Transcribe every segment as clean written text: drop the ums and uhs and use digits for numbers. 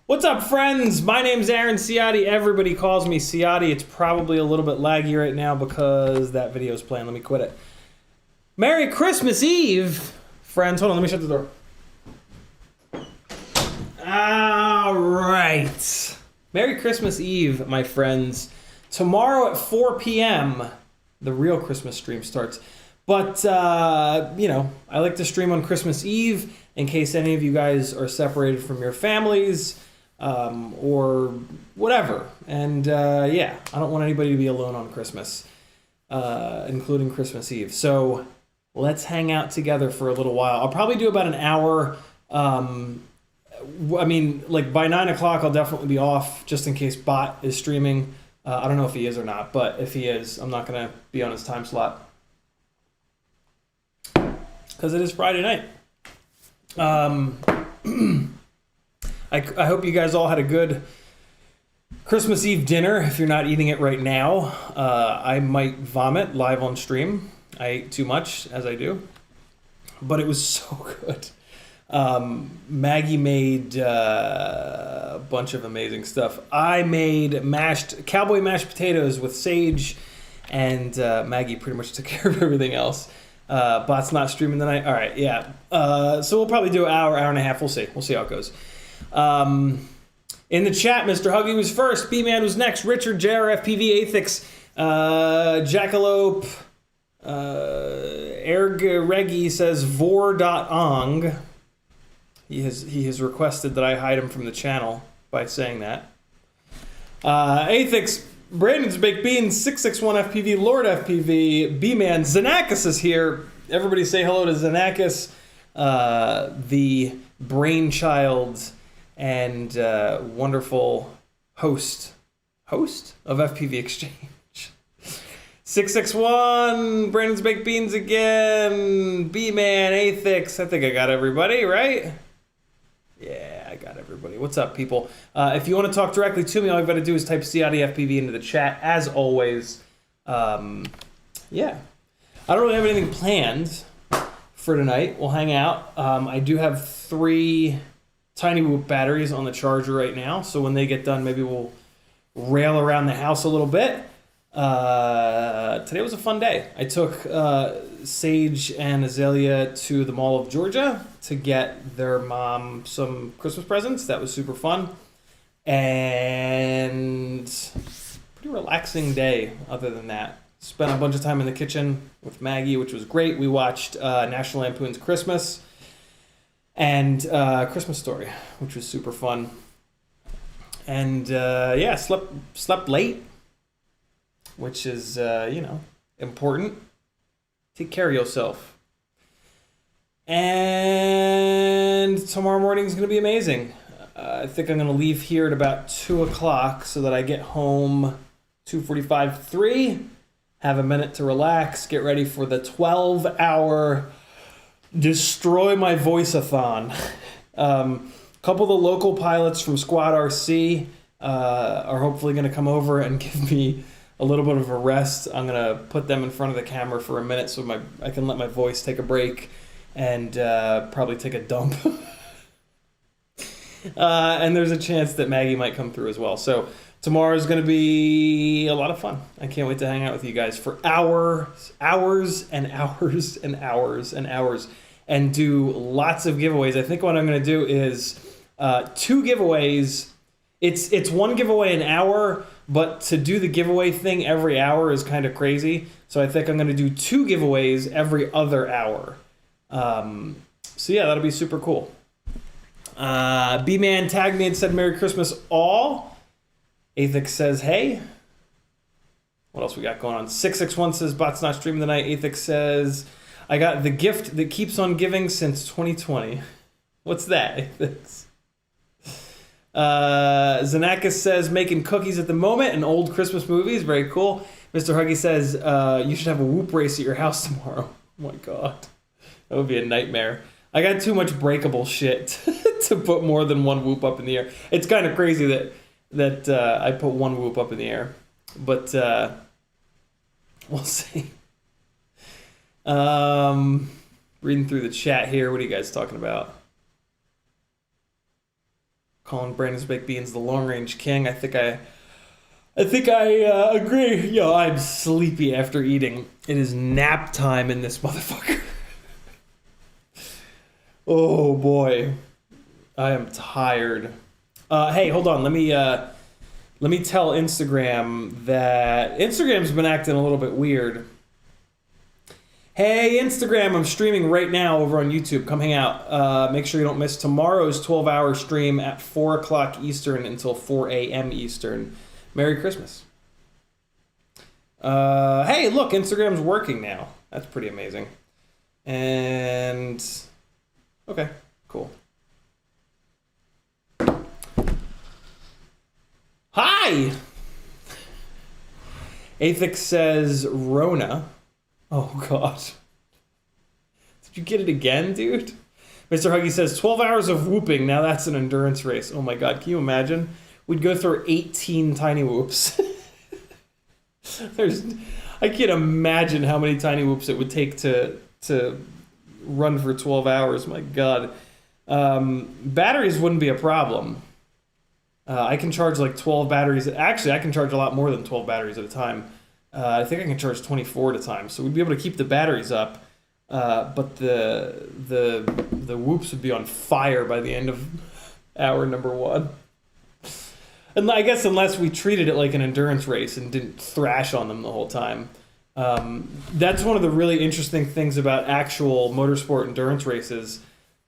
What's up, friends? My name's Aaron Ciotti. Everybody calls me Ciotti. It's probably a little bit laggy right now because that video is playing. Let me quit it. Merry Christmas Eve, friends. Hold on, let me shut the door. All right. Merry Christmas Eve, my friends. Tomorrow at 4 p.m., the real Christmas stream starts. But, you know, I like to stream on Christmas Eve in case any of you guys are separated from your families. Or whatever. And yeah, I don't want anybody to be alone on Christmas, including Christmas Eve. So let's hang out together for a little while. I'll probably do about an hour. I mean, like by 9 o'clock, I'll definitely be off just in case Bot is streaming. I don't know if he is or not, but if he is, I'm not going to be on his time slot because it is Friday night. I hope you guys all had a good Christmas Eve dinner. If you're not eating it right now, I might vomit live on stream. I ate too much, as I do, but it was so good. Maggie made bunch of amazing stuff. I made cowboy mashed potatoes with sage, and Maggie pretty much took care of everything else. Bot's not streaming tonight. All right, yeah. So we'll probably do an hour and a half. We'll see. We'll see how it goes. In the chat, Mr. Huggy was first. B-Man was next. Richard, JRFPV, Athix, Jackalope, Erg says vor.ong. He has requested that I hide him from the channel by saying that. Athix, Brandon's Baked Beans, 661FPV, Lord FPV, B-Man, Xenakis is here. Everybody say hello to Xenakis, the brainchild and wonderful host of FPV Exchange. 661, Brandon's Baked Beans again, B-Man, Athix. I think I got everybody, right? Yeah, I got everybody. What's up, people? If you want to talk directly to me, all you've got to do is type CiottiFPV into the chat. As always, yeah. I don't really have anything planned for tonight. We'll hang out. I do have 3 Tiny Whoop batteries on the charger right now, so when they get done, maybe we'll rail around the house a little bit. Today was a fun day. I took Sage and Azalea to the Mall of Georgia to get their mom some Christmas presents. That was super fun. And pretty relaxing day other than that. Spent a bunch of time in the kitchen with Maggie, which was great. We watched National Lampoon's Christmas and Christmas Story, which was super fun. And yeah, slept late, which is, important. Take care of yourself. And tomorrow morning is going to be amazing. I think I'm going to leave here at about 2 o'clock so that I get home 2:45, 3, have a minute to relax, get ready for the 12-hour Destroy My Voice-a-thon. Couple of the local pilots from Squad RC are hopefully going to come over and give me a little bit of a rest. I'm going to put them in front of the camera for a minute so I can let my voice take a break and probably take a dump. And there's a chance that Maggie might come through as well. So tomorrow is going to be a lot of fun. I can't wait to hang out with you guys for hours and hours and hours and hours and do lots of giveaways. I think what I'm going to do is 2 giveaways. It's 1 giveaway an hour, but to do the giveaway thing every hour is kind of crazy. So I think I'm going to do 2 giveaways every other hour. So yeah, that'll be super cool. B-Man tagged me and said Merry Christmas all. Athix says hey. What else we got going on? 661 says bot's not streaming tonight. Athix says I got the gift that keeps on giving since 2020. What's that, Athix? Xenakis says making cookies at the moment and old Christmas movies. Very cool. Mr. Huggy says you should have a whoop race at your house tomorrow. Oh my god. That would be a nightmare. I got too much breakable shit to put more than 1 whoop up in the air. It's kind of crazy that I put 1 whoop up in the air. But we'll see. Reading through the chat here. What are you guys talking about? Calling Brandon's Baked Beans the long range king. I think I agree. Yo, I'm sleepy after eating. It is nap time in this motherfucker. Oh boy, I am tired. Hey, hold on. Let me tell Instagram that Instagram's been acting a little bit weird. Hey, Instagram, I'm streaming right now over on YouTube. Come hang out. Make sure you don't miss tomorrow's 12-hour stream at 4 o'clock Eastern until 4 a.m. Eastern. Merry Christmas. Hey, look, Instagram's working now. That's pretty amazing. And okay, cool. Hi! Athix says Rona. Oh, God. Did you get it again, dude? Mr. Huggy says 12 hours of whooping. Now that's an endurance race. Oh, my God. Can you imagine? We'd go through 18 tiny whoops. I can't imagine how many tiny whoops it would take to run for 12 hours. My God. Batteries wouldn't be a problem. I can charge like 12 batteries. Actually, I can charge a lot more than 12 batteries at a time. I think I can charge 24 at a time. So we'd be able to keep the batteries up, but the whoops would be on fire by the end of hour number 1. And I guess unless we treated it like an endurance race and didn't thrash on them the whole time. That's one of the really interesting things about actual motorsport endurance races,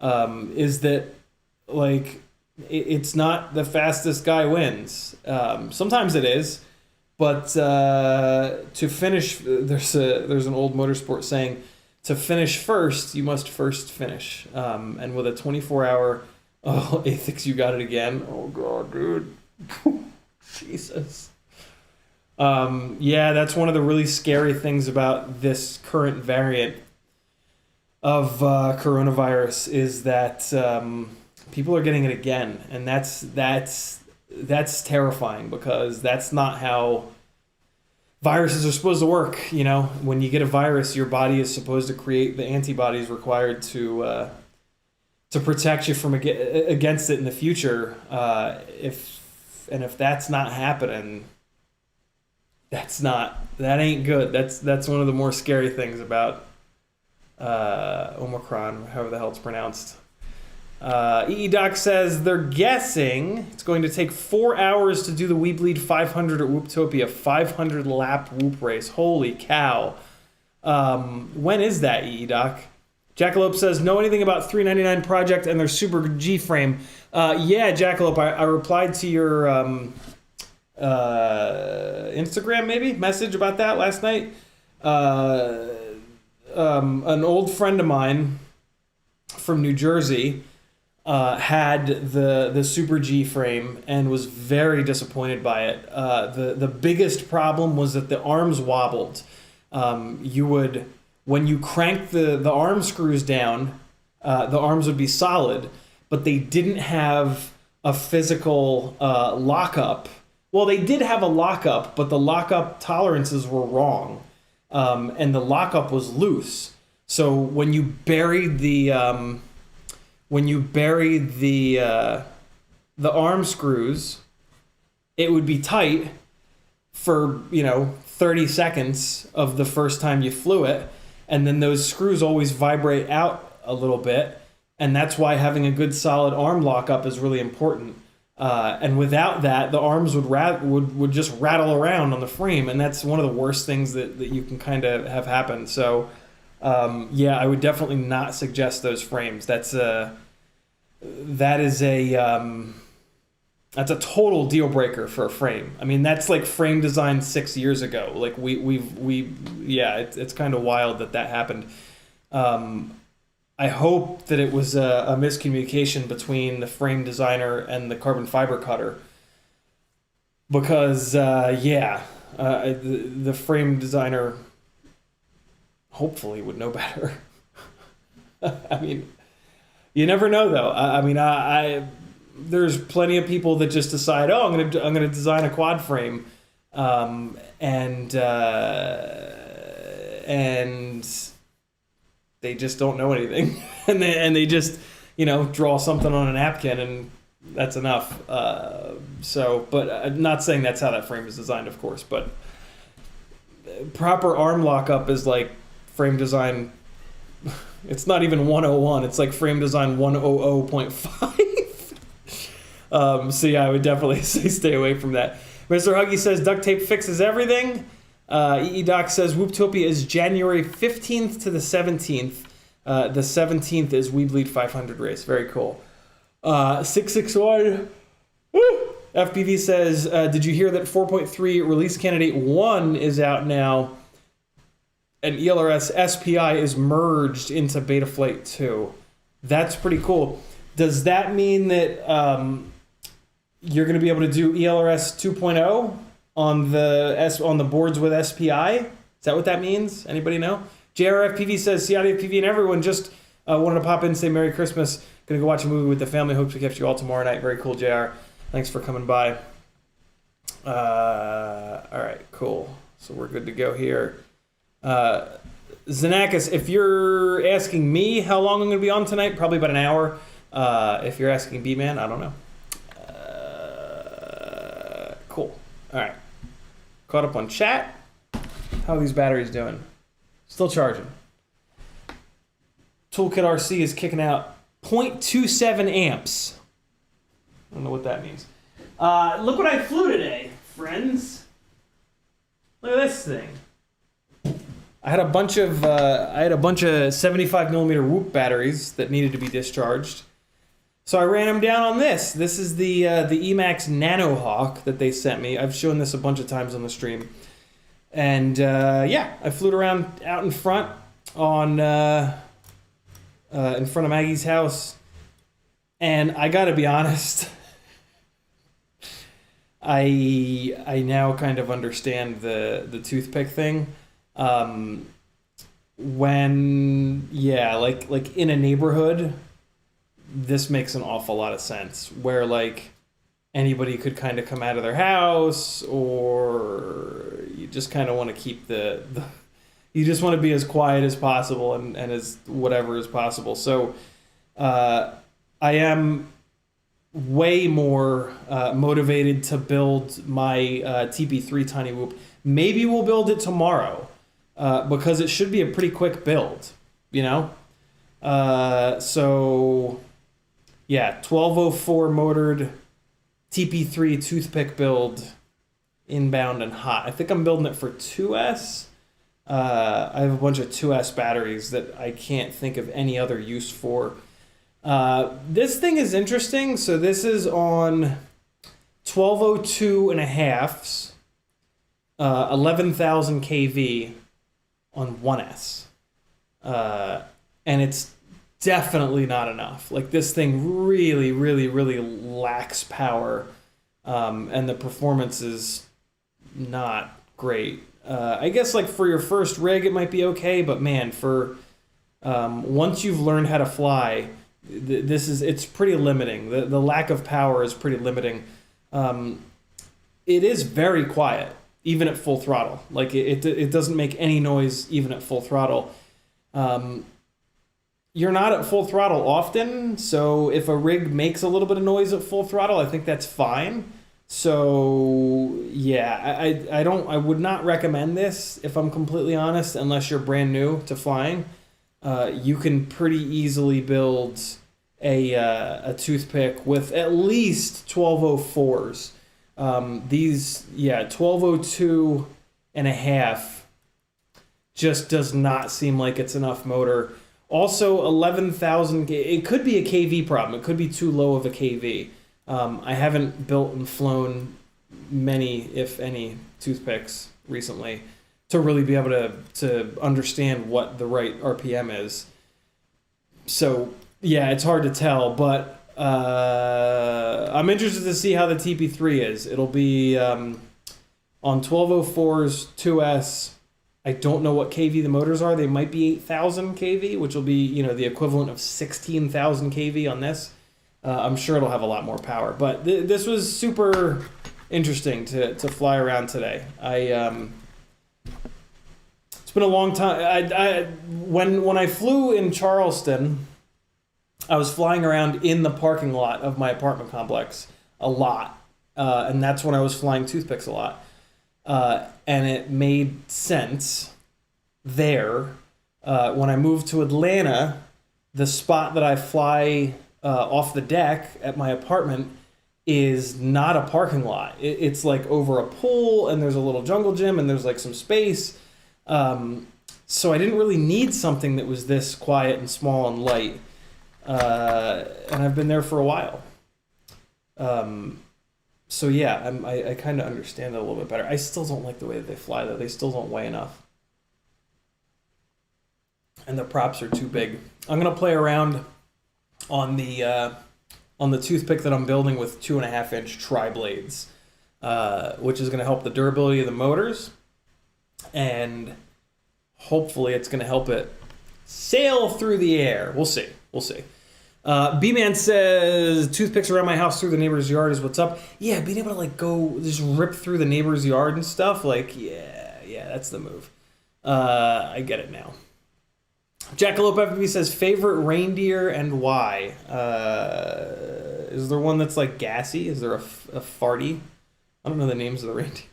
is that like it's not the fastest guy wins. Sometimes it is, but to finish, there's an old motorsport saying, to finish first, you must first finish. And with a 24-hour, Athix, you got it again. Oh God, dude. Jesus. Yeah, that's one of the really scary things about this current variant of coronavirus is that people are getting it again, and that's terrifying because that's not how viruses are supposed to work. You know, when you get a virus, your body is supposed to create the antibodies required to protect you from against it in the future. If that's not happening, that ain't good. That's one of the more scary things about Omicron, however the hell it's pronounced. Doc says they're guessing it's going to take 4 hours to do the We Bleed 500 at Whooptopia, 500 lap whoop race. Holy cow. When is that, Doc? Jackalope says, know anything about 399 Project and their Super G frame? Yeah, Jackalope, I replied to your Instagram maybe message about that last night. An old friend of mine from New Jersey had the Super G frame and was very disappointed by it. The biggest problem was that the arms wobbled. When you crank the arm screws down, the arms would be solid, but they didn't have a physical lockup. Well, they did have a lockup, but the lockup tolerances were wrong, and the lockup was loose. So when you buried the arm screws, it would be tight for 30 seconds of the first time you flew it, and then those screws always vibrate out a little bit, and that's why having a good solid arm lockup is really important. And without that, the arms would just rattle around on the frame, and that's one of the worst things that you can kind of have happen. So, yeah, I would definitely not suggest those frames. That's a total deal breaker for a frame. I mean, that's like frame design 6 years ago. Like it's kind of wild that happened. I hope that it was a miscommunication between the frame designer and the carbon fiber cutter, because the frame designer hopefully would know better. I mean, you never know though. I there's plenty of people that just decide, I'm gonna design a quad frame, and they just don't know anything, and they just draw something on a napkin, and that's enough. But I'm not saying that's how that frame is designed, of course. But proper arm lockup is like frame design. It's not even 101. It's like frame design 100.5. So yeah, I would definitely say stay away from that. Mr. Huggy says duct tape fixes everything. Doc says Whooptopia is January 15th to the 17th. The 17th is We Bleed 500 race. Very cool. 661 FPV says, did you hear that 4.3 release candidate 1 is out now, and ELRS SPI is merged into Betaflight 2? That's pretty cool. Does that mean that you're going to be able to do ELRS 2.0 on the boards with SPI? Is that what that means? Anybody know? JRFPV says, CiottiFPV and everyone just wanted to pop in and say Merry Christmas. Gonna go watch a movie with the family. Hope to catch you all tomorrow night. Very cool, JR. Thanks for coming by. All right, cool. So we're good to go here. Xenakis, if you're asking me how long I'm going to be on tonight, probably about an hour. If you're asking B-Man, I don't know. Cool. All right. Caught up on chat. How are these batteries doing? Still charging. Toolkit RC is kicking out 0.27 amps. I don't know what that means. Look what I flew today, friends. Look at this thing. I had a bunch of 75mm Whoop batteries that needed to be discharged. So I ran them down on this. This is the Emax Nanohawk that they sent me. I've shown this a bunch of times on the stream. And yeah, I flew it around out in front in front of Maggie's house. And I gotta be honest, I now kind of understand the toothpick thing. When, yeah, like in a neighborhood, this makes an awful lot of sense, where like anybody could kind of come out of their house, or you just kind of want to keep the you just want to be as quiet as possible and as whatever as possible. So I am way more motivated to build my TP3 Tiny Whoop. Maybe we'll build it tomorrow, because it should be a pretty quick build, you know? So, yeah, 1204 motored TP3 toothpick build, inbound and hot. I think I'm building it for 2S. I have a bunch of 2S batteries that I can't think of any other use for. This thing is interesting. So this is on 1202 and a halves, 11,000 kV on 1S. And it's definitely not enough. Like, this thing really, really, really lacks power. And the performance is not great. I guess like for your first rig, it might be okay, but man, for, once you've learned how to fly, it's pretty limiting. The lack of power is pretty limiting. It is very quiet, even at full throttle. Like, it doesn't make any noise even at full throttle. You're not at full throttle often, so if a rig makes a little bit of noise at full throttle, I think that's fine. So yeah, I would not recommend this, if I'm completely honest, unless you're brand new to flying. You can pretty easily build a toothpick with at least 1204s. These, yeah, 1202 and a half just does not seem like it's enough motor. Also, 11,000, it could be a KV problem. It could be too low of a KV. I haven't built and flown many, if any, toothpicks recently to really be able to understand what the right RPM is. So, yeah, it's hard to tell, but I'm interested to see how the TP3 is. It'll be on 1204's 2S. I don't know what KV the motors are. They might be 8,000 KV, which will be, you know, the equivalent of 16,000 KV on this. I'm sure it'll have a lot more power, but this was super interesting to fly around today. It's been a long time. When I flew in Charleston, I was flying around in the parking lot of my apartment complex a lot, and that's when I was flying toothpicks a lot. And it made sense there. When I moved to Atlanta, the spot that I fly off the deck at my apartment is not a parking lot. It's like over a pool, and there's a little jungle gym, and there's like some space. So I didn't really need something that was this quiet and small and light. And I've been there for a while. So yeah, I kind of understand it a little bit better. I still don't like the way that they fly, though. They still don't weigh enough. And the props are too big. I'm going to play around on the toothpick that I'm building with 2.5-inch tri-blades, which is going to help the durability of the motors, and hopefully it's going to help it sail through the air. We'll see. B-Man says, toothpicks around my house through the neighbor's yard is what's up. Yeah, being able to like go just rip through the neighbor's yard and stuff, like, yeah, that's the move. I get it now. Jackalope FPV says, favorite reindeer and why? Is there one that's like gassy? Is there a farty I don't know the names of the reindeer.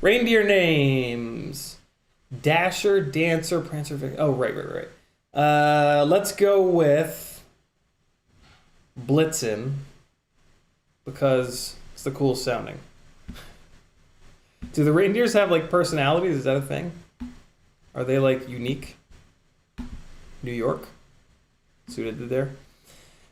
Reindeer names. Dasher, Dancer, Prancer, Vixen. Oh, right. Let's go with Blitzen because it's the coolest sounding. Do the reindeers have like personalities? Is that a thing? Are they like unique? New York? See what I did there?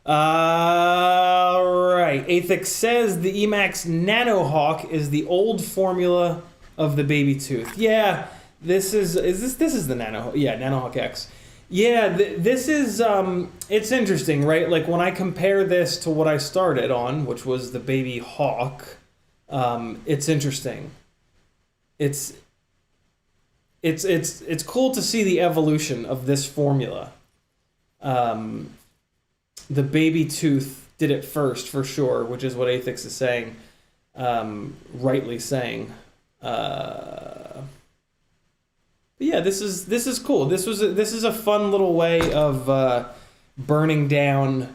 Right. Athix says the Emax Nanohawk is the old formula of the baby tooth. Yeah, this is the Nanohawk. Yeah, Nanohawk X. Yeah, this is it's interesting, right? Like when I compare this to what I started on, which was the baby hawk, it's interesting. It's cool to see the evolution of this formula. The baby tooth did it first for sure, which is what Athix is saying, rightly saying. But yeah, this is cool. This is a fun little way of burning down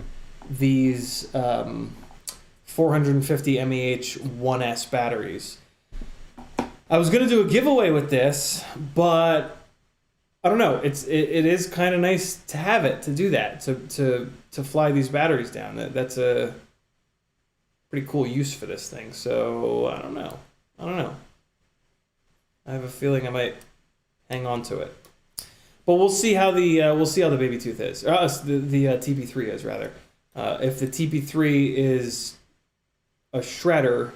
these 450 mAh 1S batteries. I was gonna do a giveaway with this, but I don't know. It is kind of nice to have it to do that to fly these batteries down. That's a pretty cool use for this thing. So I don't know. I have a feeling I might hang on to it, but we'll see how the baby tooth is. The TP3 is rather. If the TP3 is a shredder,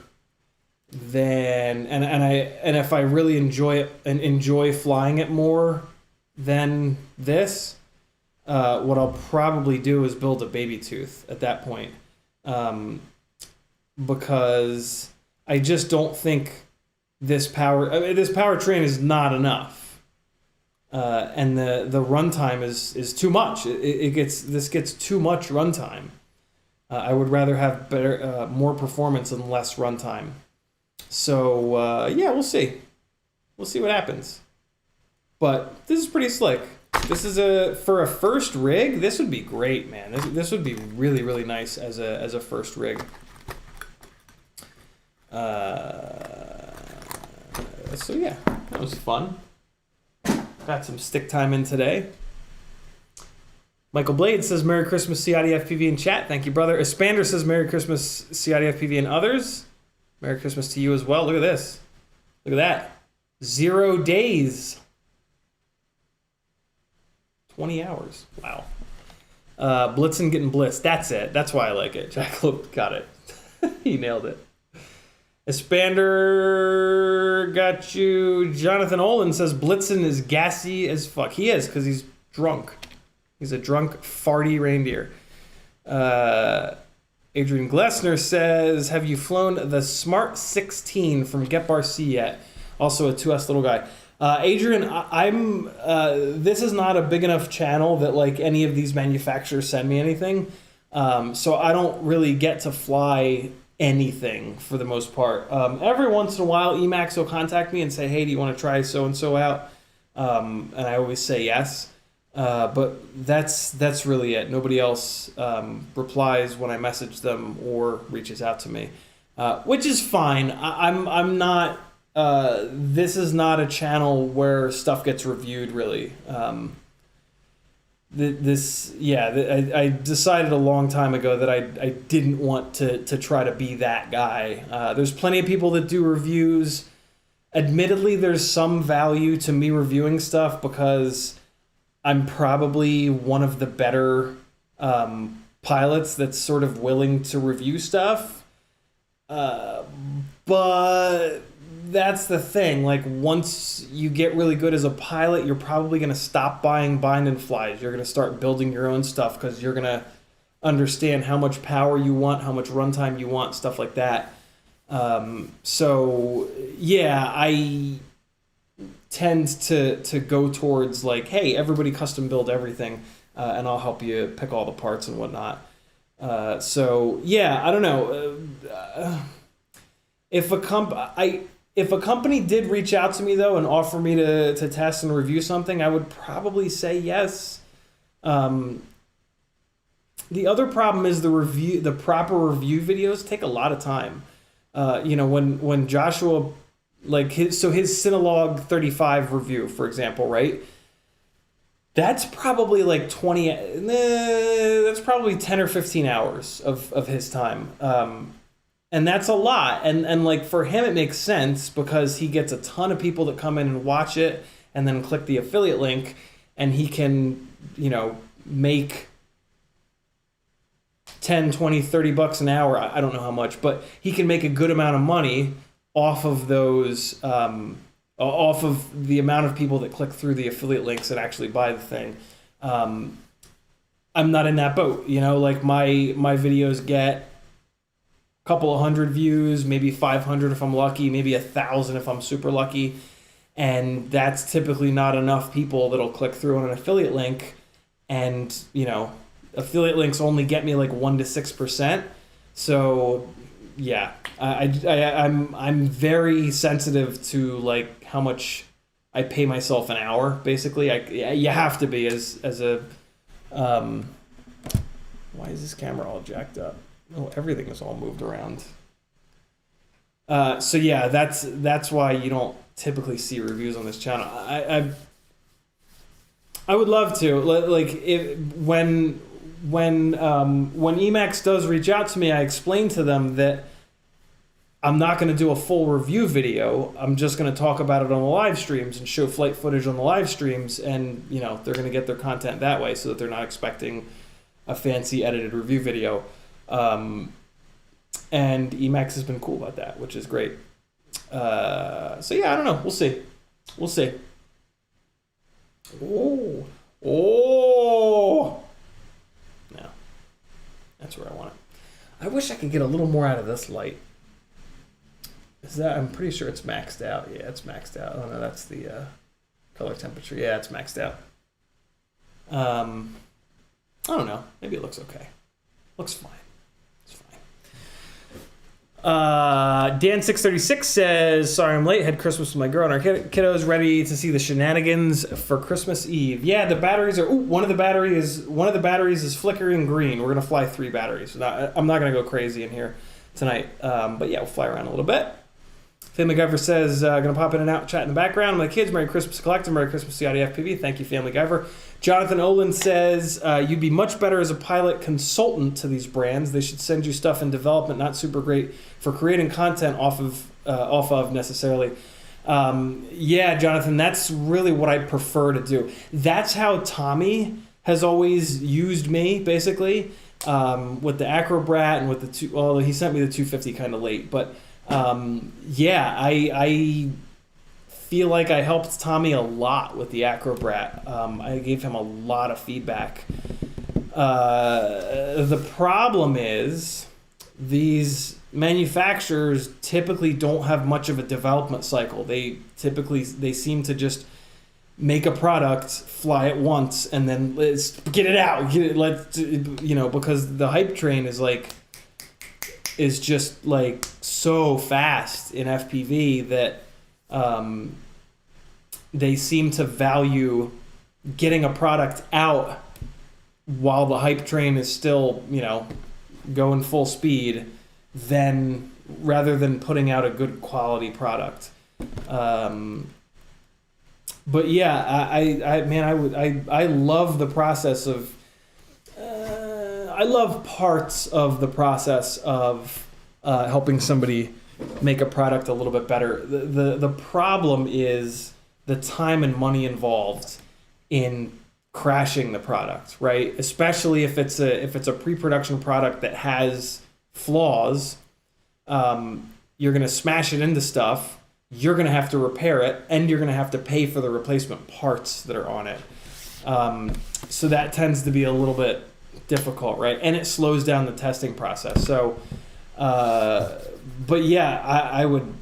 then and if I really enjoy it and enjoy flying it more than this, what I'll probably do is build a baby tooth at that point, because I just don't think this powertrain is not enough, and the runtime is too much. This gets too much runtime. I would rather have more performance and less runtime. So yeah, we'll see what happens. But this is pretty slick. This is for a first rig. This would be great, man. This would be really, really nice as a first rig. So yeah, that was fun. Got some stick time in today. Michael Blade says Merry Christmas, CiottiFPV in chat. Thank you, brother. Espander says Merry Christmas, CiottiFPV and others. Merry Christmas to you as well. Look at this. Look at that. 0 days. 20 hours. Wow. Blitzen getting blitzed. That's it. That's why I like it. Jack Lope got it. He nailed it. Espander got you. Jonathan Olin says Blitzen is gassy as fuck. He is, because he's drunk. He's a drunk, farty reindeer. Adrian Glessner says, have you flown the Smart 16 from Get Bar C yet? Also a 2S little guy. Adrian, this is not a big enough channel that like any of these manufacturers send me anything. So I don't really get to fly anything for the most part. Every once in a while, Emax will contact me and say, hey, do you want to try so-and-so out? And I always say yes. But that's really it. Nobody else replies when I message them or reaches out to me, which is fine. I'm not. This is not a channel where stuff gets reviewed. Really, I decided a long time ago that I didn't want to try to be that guy. There's plenty of people that do reviews. Admittedly, there's some value to me reviewing stuff because I'm probably one of the better pilots that's sort of willing to review stuff. But that's the thing. Like, once you get really good as a pilot, you're probably going to stop buying bind and flies. You're going to start building your own stuff because you're going to understand how much power you want, how much runtime you want, stuff like that. So, yeah, I tend to go towards like, hey, everybody custom build everything, and I'll help you pick all the parts and whatnot. So yeah, I don't know. If a company did reach out to me though and offer me to test and review something, I would probably say yes. The other problem is the proper review videos take a lot of time. You know, when Joshua, like his Cinolog 35 review, for example, right? That's probably like 20, that's probably 10 or 15 hours of his time. And that's a lot. And like for him, it makes sense because he gets a ton of people that come in and watch it and then click the affiliate link, and he can, you know, make 10, 20, 30 bucks an hour. I don't know how much, but he can make a good amount of money off of those, off of the amount of people that click through the affiliate links and actually buy the thing. I'm not in that boat, you know, like my videos get a couple of hundred views, maybe 500 if I'm lucky, maybe 1,000 if I'm super lucky. And that's typically not enough people that'll click through on an affiliate link. And, you know, affiliate links only get me like 1 to 6%. So yeah, I'm very sensitive to like how much I pay myself an hour. Basically, you have to be as a. Why is this camera all jacked up? Oh, everything is all moved around. So yeah, that's why you don't typically see reviews on this channel. I would love to, like, when Emax does reach out to me, I explain to them that I'm not going to do a full review video. I'm just going to talk about it on the live streams and show flight footage on the live streams, and you know they're going to get their content that way, so that they're not expecting a fancy edited review video. And Emax has been cool about that, which is great. So yeah, I don't know. We'll see. We'll see. Oh. No. That's where I want it. I wish I could get a little more out of this light. Is that? I'm pretty sure it's maxed out. Yeah, it's maxed out. Oh no, that's the color temperature. Yeah, it's maxed out. I don't know. Maybe it looks okay. Looks fine. Dan636 says, sorry I'm late, had Christmas with my girl and our kiddos, ready to see the shenanigans for Christmas Eve. Yeah, the batteries are, one of the batteries is flickering green. We're gonna fly 3 batteries. I'm not gonna go crazy in here tonight, but yeah, we'll fly around a little bit. Family Guyver says, gonna pop in and out, chat in the background. My kids, Merry Christmas Collective, Merry Christmas CiottiFPV. Thank you, Family Guyver. Jonathan Olin says, you'd be much better as a pilot consultant to these brands. They should send you stuff in development, not super great for creating content off of necessarily. Yeah, Jonathan, that's really what I prefer to do. That's how Tommy has always used me, basically, with the Acrobrat and with the well, he sent me the 250 kind of late, but yeah, I feel like I helped Tommy a lot with the Acrobrat. I gave him a lot of feedback. The problem is these manufacturers typically don't have much of a development cycle. They seem to just make a product, fly it once, and then let's get it out. Because the hype train is just like so fast in FPV that they seem to value getting a product out while the hype train is still, going full speed, rather than putting out a good quality product. But yeah, I love the process of. I love parts of the process of helping somebody make a product a little bit better. The problem is the time and money involved in crashing the product, right? Especially if it's a pre-production product that has flaws. You're going to smash it into stuff. You're going to have to repair it, and you're going to have to pay for the replacement parts that are on it. So that tends to be a little bit difficult, right? And it slows down the testing process. So, but yeah, I would.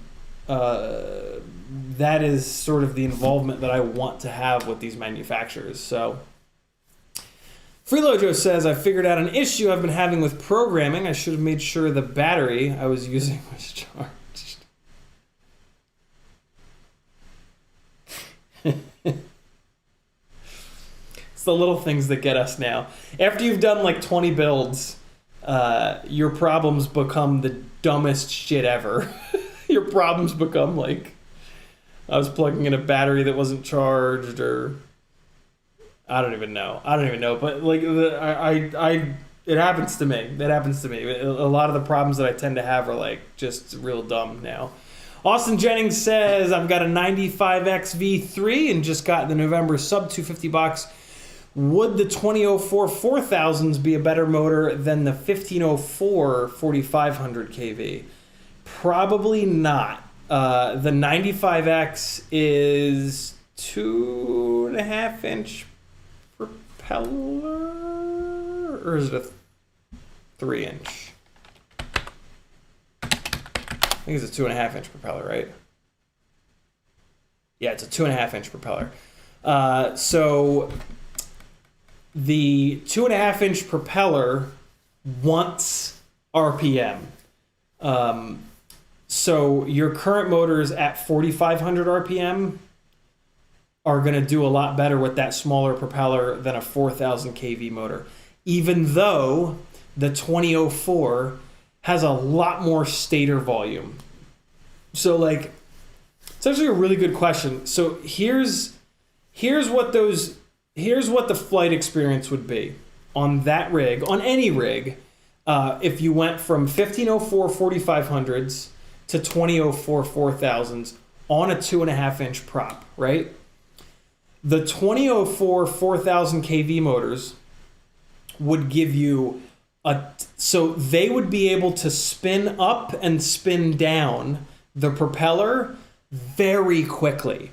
That is sort of the involvement that I want to have with these manufacturers. So, Freelojo says, I figured out an issue I've been having with programming. I should have made sure the battery I was using was charged. the little things that get us now. After you've done like 20 builds, your problems become the dumbest shit ever. Your problems become like, I was plugging in a battery that wasn't charged, or I don't even know. But like, it happens to me. It happens to me. A lot of the problems that I tend to have are like just real dumb now. Austin Jennings says, I've got a 95X V3 and just got the November sub 250 box. Would the 2004 4000s be a better motor than the 1504 4500 kV? Probably not. The 95X is 2.5 inch propeller, or is it a 3 inch? I think it's a 2.5 inch propeller, right? Yeah, it's a 2.5 inch propeller. So the 2.5 inch propeller wants RPM. So your current motors at 4,500 RPM are going to do a lot better with that smaller propeller than a 4,000 kV motor, even though the 2004 has a lot more stator volume. So like, it's actually a really good question. So here's what the flight experience would be on that rig, on any rig, if you went from 1504 4500s to 2004 4000s on a 2.5 inch prop, right? The 2004 4000 kV motors would give you so they would be able to spin up and spin down the propeller very quickly.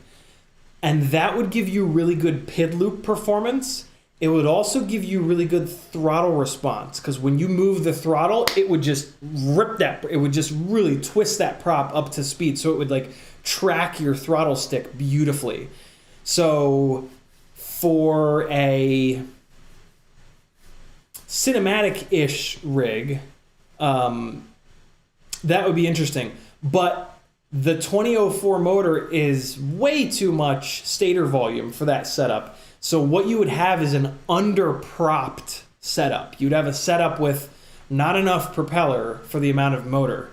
And that would give you really good PID loop performance. It would also give you really good throttle response, because when you move the throttle, it would just rip that, it would just really twist that prop up to speed. So it would like track your throttle stick beautifully. So for a cinematic-ish rig, that would be interesting. But the 2004 motor is way too much stator volume for that setup. So what you would have is an under-propped setup. You'd have a setup with not enough propeller for the amount of motor.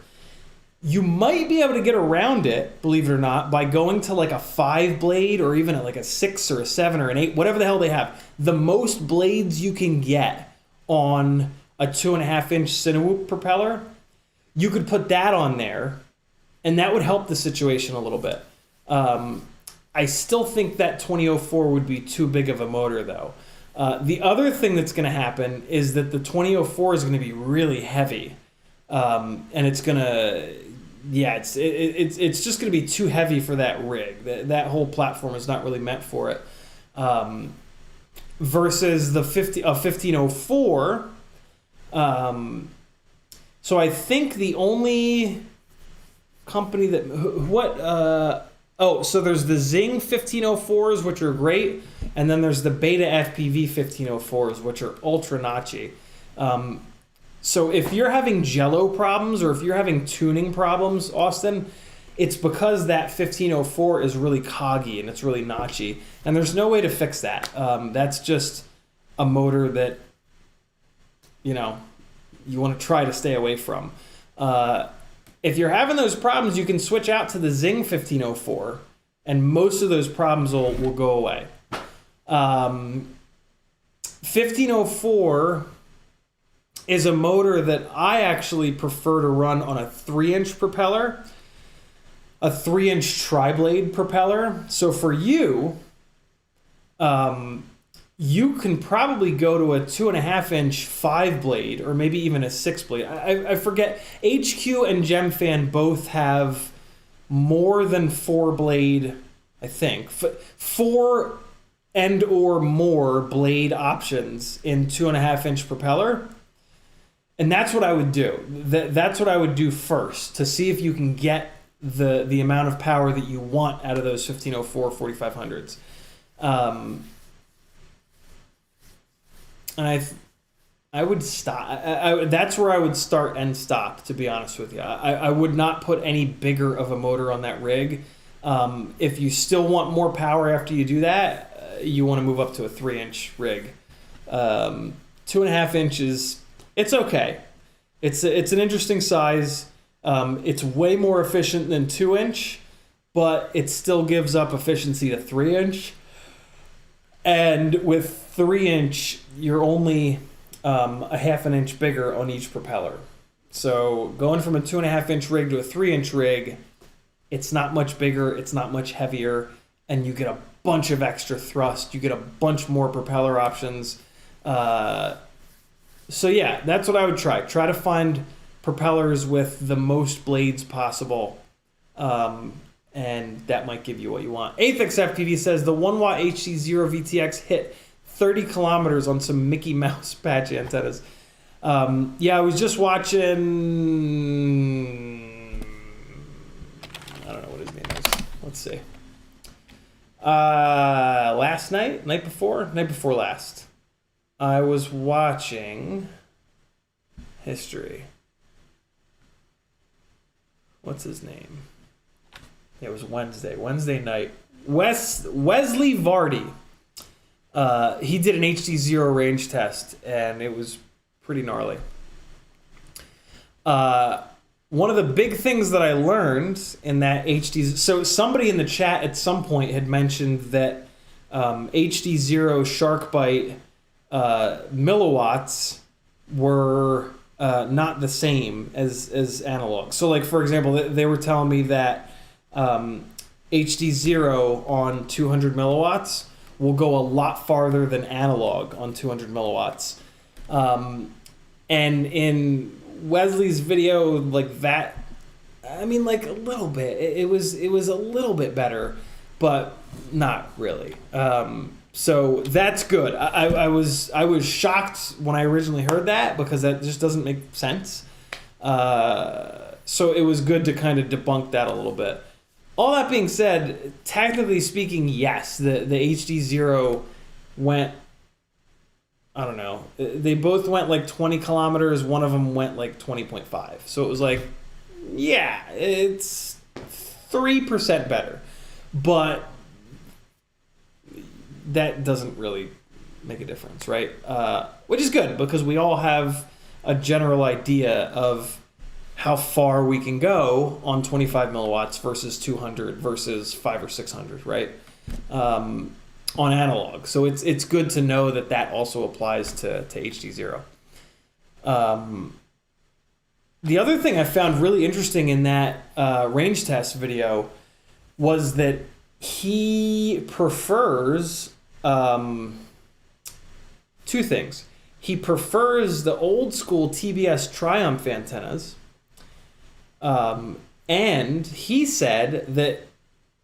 You might be able to get around it, believe it or not, by going to like a 5 blade or even like a 6 or a 7 or an 8, whatever the hell they have. The most blades you can get on a 2.5 inch Cinewoop propeller, you could put that on there, and that would help the situation a little bit. I still think that 2004 would be too big of a motor, though. The other thing that's going to happen is that the 2004 is going to be really heavy, and it's going to, yeah, it's just going to be too heavy for that rig. That whole platform is not really meant for it. Versus the 1504. So I think the only company that so there's the Zing 1504s, which are great, and then there's the Betaflight 1504s, which are ultra notchy. So if you're having jello problems or if you're having tuning problems, Austin, it's because that 1504 is really coggy and it's really notchy, and there's no way to fix that. That's just a motor that, you know, you want to try to stay away from. If you're having those problems, you can switch out to the Zing 1504, and most of those problems will go away. 1504 is a motor that I actually prefer to run on a 3-inch propeller, a 3-inch tri-blade propeller. So for you, you can probably go to a 2.5-inch 5-blade or maybe even a 6-blade. I forget. HQ and GemFan both have more than 4-blade, I think. 4 and or more blade options in 2.5-inch propeller. And that's what I would do. That's what I would do first to see if you can get the amount of power that you want out of those 1504 4500s. And I would stop. That's where I would start and stop, to be honest with you. I would not put any bigger of a motor on that rig. If you still want more power after you do that, you want to move up to a 3-inch rig. 2.5 inches, it's okay. It's an interesting size. It's way more efficient than 2-inch, but it still gives up efficiency to 3-inch. And with 3-inch, you're only a 1/2 inch bigger on each propeller. So going from a 2.5-inch rig to a 3-inch rig, it's not much bigger, it's not much heavier, and you get a bunch of extra thrust. You get a bunch more propeller options. So yeah, that's what I would try. Try to find propellers with the most blades possible. And that might give you what you want. CiottiFPV says the 1 watt HD0 VTX hit 30 kilometers on some Mickey Mouse patch antennas. Yeah, I was just watching, I don't know what his name is. Let's see. Night before last, I was watching history. What's his name? It was Wednesday night. Wesley Vardy. He did an HD0 range test, and it was pretty gnarly. One of the big things that I learned in that HD... So somebody in the chat at some point had mentioned that HD0 shark bite milliwatts were not the same as analog. So like, for example, they were telling me that HD0 on 200 milliwatts will go a lot farther than analog on 200 milliwatts. And in Wesley's video, like that, I mean, like a little bit. It was a little bit better, but not really. So that's good. I was shocked when I originally heard that, because that just doesn't make sense. So it was good to kind of debunk that a little bit. All that being said, technically speaking, yes, the HD0 went, I don't know, they both went like 20 kilometers. One of them went like 20.5. So it was like, yeah, it's 3% better. But that doesn't really make a difference, right? Which is good, because we all have a general idea of how far we can go on 25 milliwatts versus 200 versus 500 or 600, right? On analog. So it's good to know that that also applies to HD0. The other thing I found really interesting in that range test video was that he prefers two things. He prefers the old school TBS Triumph antennas, and he said that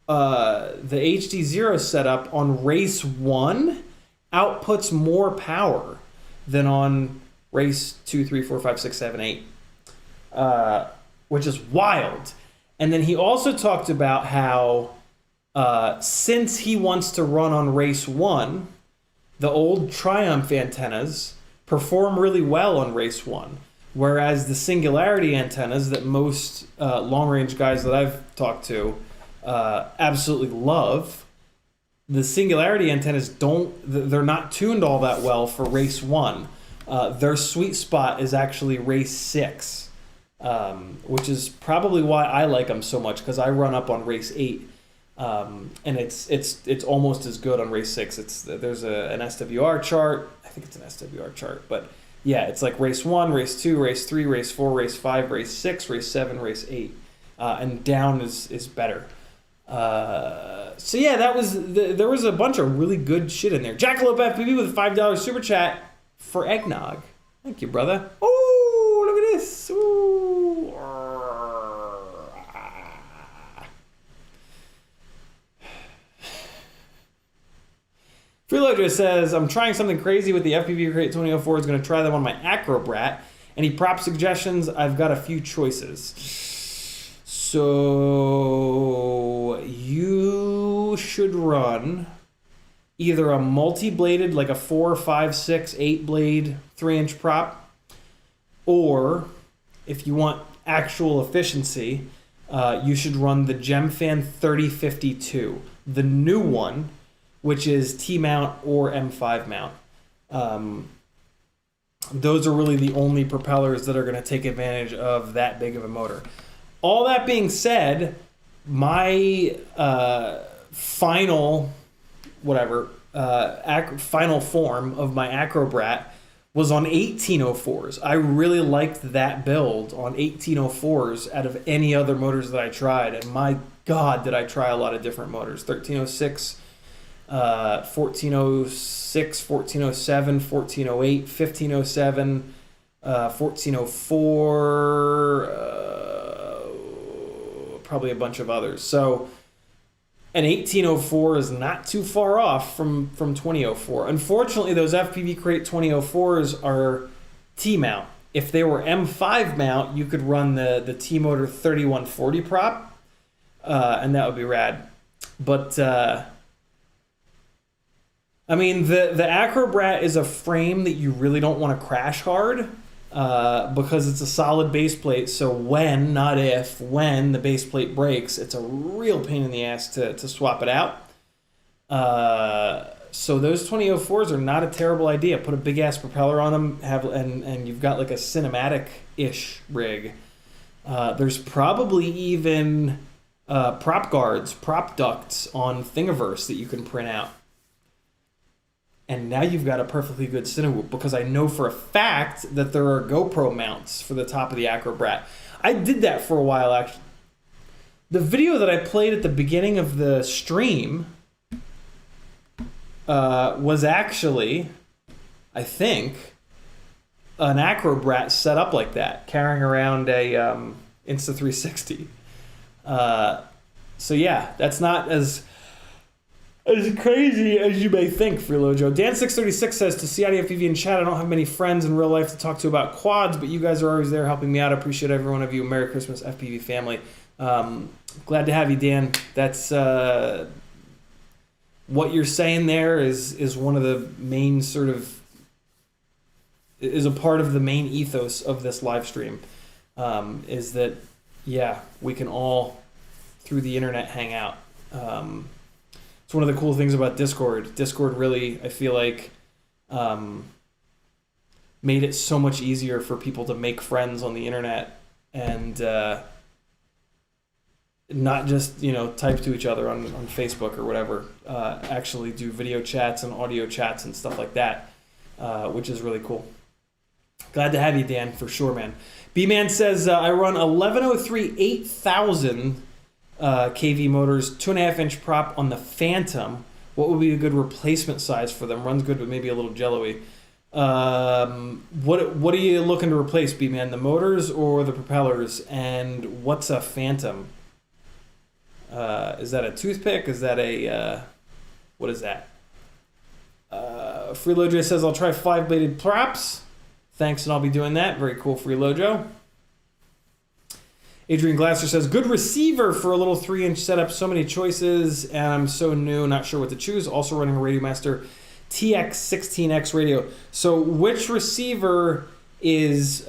the HD0 setup on race 1 outputs more power than on race 2, 3, 4, 5, 6, 7, 8, which is wild. And then he also talked about how since he wants to run on race 1, the old Triumph antennas perform really well on race 1, whereas the Singularity antennas that most long-range guys that I've talked to absolutely love, the Singularity antennas they're not tuned all that well for race 1. Their sweet spot is actually race 6, which is probably why I like them so much, because I run up on race 8. And it's almost as good on race 6. There's an SWR chart. I think it's an SWR chart, but yeah, it's like race 1, race 2, race 3, race 4, race 5, race 6, race 7, race 8, and down is better. So yeah, there was a bunch of really good shit in there. Jackalope FPV with a $5 super chat for eggnog. Thank you, brother. Oh, look at this. Ooh. Freeloader says, I'm trying something crazy with the FPV Crate 2004. Is going to try them on my Acrobrat. Any prop suggestions? I've got a few choices. So you should run either a multi-bladed, like a 4, 5, 6, 8 blade 3-inch prop, or if you want actual efficiency, you should run the Gemfan 3052, the new one, which is T-mount or M5 mount. Those are really the only propellers that are going to take advantage of that big of a motor. All that being said, my final form of my Acrobrat was on 1804s. I really liked that build on 1804s out of any other motors that I tried, and my God, did I try a lot of different motors. 1306, 1406, 1407, 1408, 1507, 1404, probably a bunch of others. So an 1804 is not too far off from 2004. Unfortunately, those FPV Crate 2004s are T-mount. If they were M5 mount, you could run the T-Motor 3140 prop, and that would be rad. But I mean, the Acrobrat is a frame that you really don't want to crash hard because it's a solid base plate. So when, not if, when the base plate breaks, it's a real pain in the ass to swap it out. So those 2004s are not a terrible idea. Put a big ass propeller on them, and you've got like a cinematic-ish rig. There's probably even prop guards, prop ducts on Thingiverse that you can print out. And now you've got a perfectly good Cinewhoop, because I know for a fact that there are GoPro mounts for the top of the Acrobrat. I did that for a while, actually. The video that I played at the beginning of the stream was actually, I think, an Acrobrat set up like that, carrying around a Insta360. So yeah, that's not as crazy as you may think, Freelojo. Dan636 says, to CiottiFPV in chat, I don't have many friends in real life to talk to about quads, but you guys are always there helping me out. I appreciate every one of you. Merry Christmas, FPV family. Glad to have you, Dan. That's what you're saying there is one of the main is a part of the main ethos of this live stream, is that, yeah, we can all, through the internet, hang out. It's one of the cool things about Discord. Discord really, I feel like, made it so much easier for people to make friends on the internet and not just, type to each other on Facebook or whatever. Actually do video chats and audio chats and stuff like that, which is really cool. Glad to have you, Dan, for sure, man. B-Man says, I run 1103 8000 kV motors, 2.5-inch prop on the Phantom. What would be a good replacement size for them? Runs good, but maybe a little jello-y. What are you looking to replace, B-Man? The motors or the propellers? And what's a Phantom? Is that a toothpick? Is that a what is that? Freelojo says, I'll try 5-bladed props. Thanks, and I'll be doing that. Very cool, Freelojo. Adrian Glasser says, good receiver for a little 3-inch setup. So many choices, and I'm so new, not sure what to choose. Also running a Radiomaster TX16X radio. So which receiver is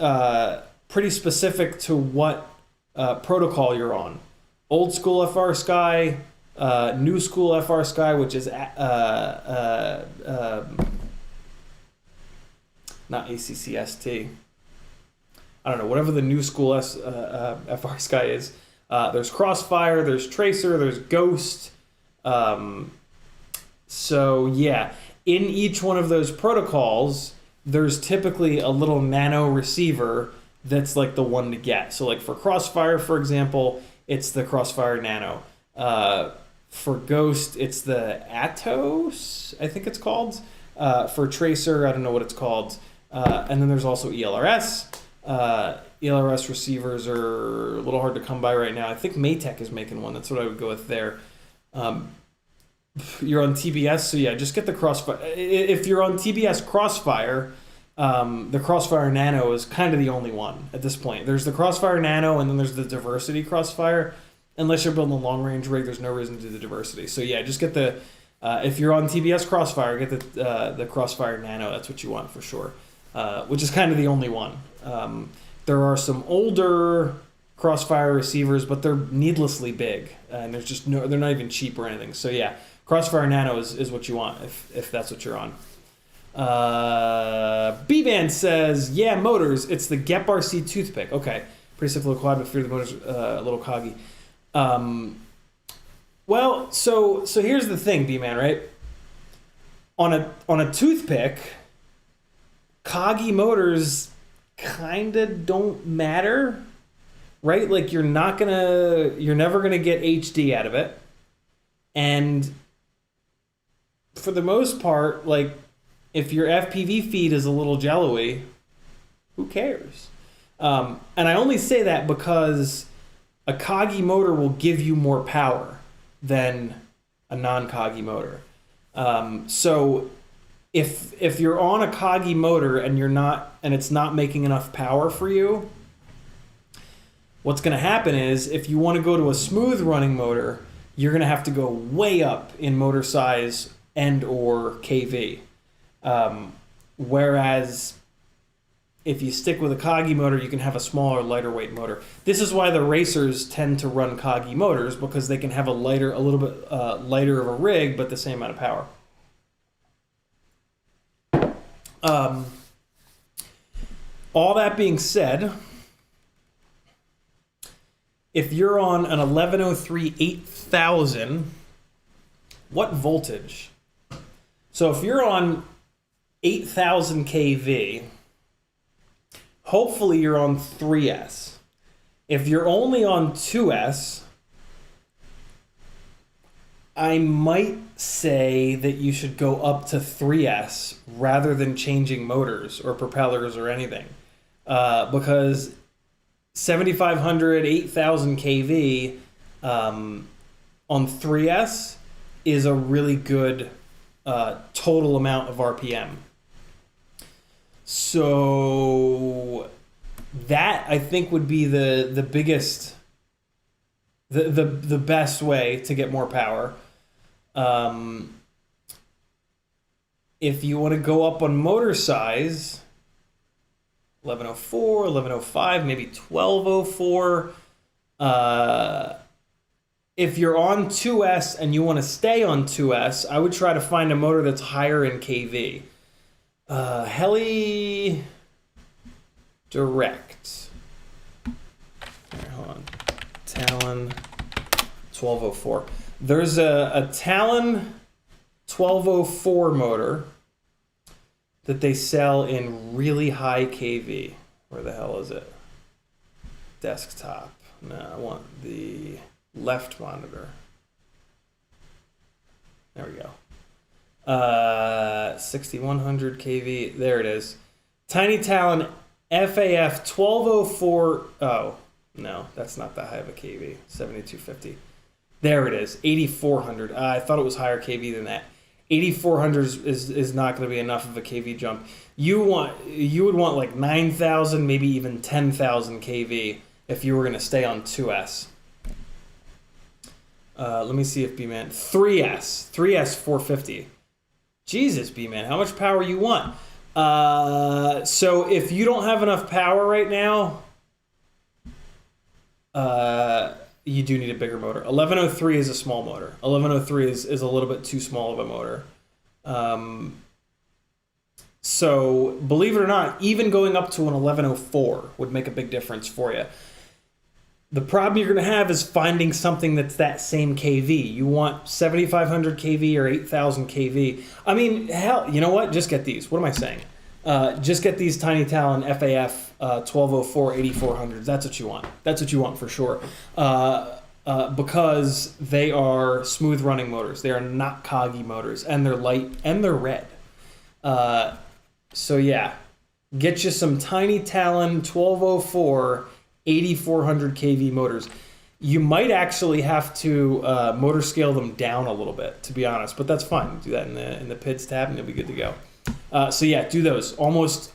pretty specific to what protocol you're on? Old school FR Sky, new school FR Sky, which is not ACCST. I don't know, whatever the new school FR Sky is. There's Crossfire, there's Tracer, there's Ghost. So yeah, in each one of those protocols, there's typically a little nano receiver that's like the one to get. So like for Crossfire, for example, it's the Crossfire Nano. For Ghost, it's the Atos, I think it's called. For Tracer, I don't know what it's called. And then there's also ELRS. ELRS receivers are a little hard to come by right now. I think Maytech is making one. That's what I would go with there. You're on TBS, so yeah, just get the Crossfire. If you're on TBS Crossfire, the Crossfire Nano is kind of the only one at this point. There's the Crossfire Nano, and then there's the Diversity Crossfire. Unless you're building a long-range rig, there's no reason to do the Diversity. So yeah, just get the... if you're on TBS Crossfire, get the Crossfire Nano. That's what you want for sure. Which is kind of the only one. There are some older Crossfire receivers, but they're needlessly big, and there's just no, they're not even cheap or anything. So yeah, Crossfire Nano is what you want if that's what you're on. B-Band says, yeah, motors. It's the Gep RC toothpick. Okay, pretty simple quad, but fear the motor's a little coggy. Well, so here's the thing, B-Man, right? On a toothpick, coggy motors kind of don't matter, right? Like you're never gonna get HD out of it, and for the most part, like if your FPV feed is a little jello-y, who cares? And I only say that because a coggy motor will give you more power than a non-coggy motor. So if you're on a coggy motor and it's not making enough power for you, what's going to happen is if you want to go to a smooth running motor, you're going to have to go way up in motor size and or KV. Whereas if you stick with a coggy motor, you can have a smaller, lighter weight motor. This is why the racers tend to run coggy motors, because they can have a little bit lighter of a rig, but the same amount of power. All that being said, if you're on an 1103 8000, what voltage? So if you're on 8000 kV, hopefully you're on 3S. If you're only on 2S, I might say that you should go up to 3S rather than changing motors or propellers or anything. Because 7500, 8000 kV on 3S is a really good total amount of RPM. So that I think would be the biggest, the best way to get more power. If you want to go up on motor size, 1104, 1105, maybe 1204. If you're on 2S and you want to stay on 2S, I would try to find a motor that's higher in KV. Heli Direct. Here, hold on. Talon 1204. There's a Talon 1204 motor that they sell in really high KV. Where the hell is it? Desktop. No, I want the left monitor. There we go. 6100 kV. There it is. Tiny Talon FAF 1204. Oh, no, that's not that high of a KV. 7250. There it is. 8400. I thought it was higher KV than that. 8400 is not going to be enough of a KV jump. You would want like 9000, maybe even 10,000 kV if you were going to stay on 2S. Let me see if B-Man... 3S 450. Jesus, B-Man, how much power you want? So if you don't have enough power right now, you do need a bigger motor. 1103 is a small motor. 1103 is a little bit too small of a motor. So believe it or not, even going up to an 1104 would make a big difference for you. The problem you're going to have is finding something that's that same KV. You want 7,500 KV or 8,000 KV. I mean, hell, you know what? Just get these. What am I saying? Just get these Tiny Talon FAF 1204 8400s. That's what you want. That's what you want for sure. Because they are smooth running motors. They are not coggy motors, and they're light and they're red. So yeah, get you some Tiny Talon 1204 8400 kV motors. You might actually have to motor scale them down a little bit, to be honest, but that's fine. Do that in the PIDs tab, and you'll be good to go. So yeah, do those. Almost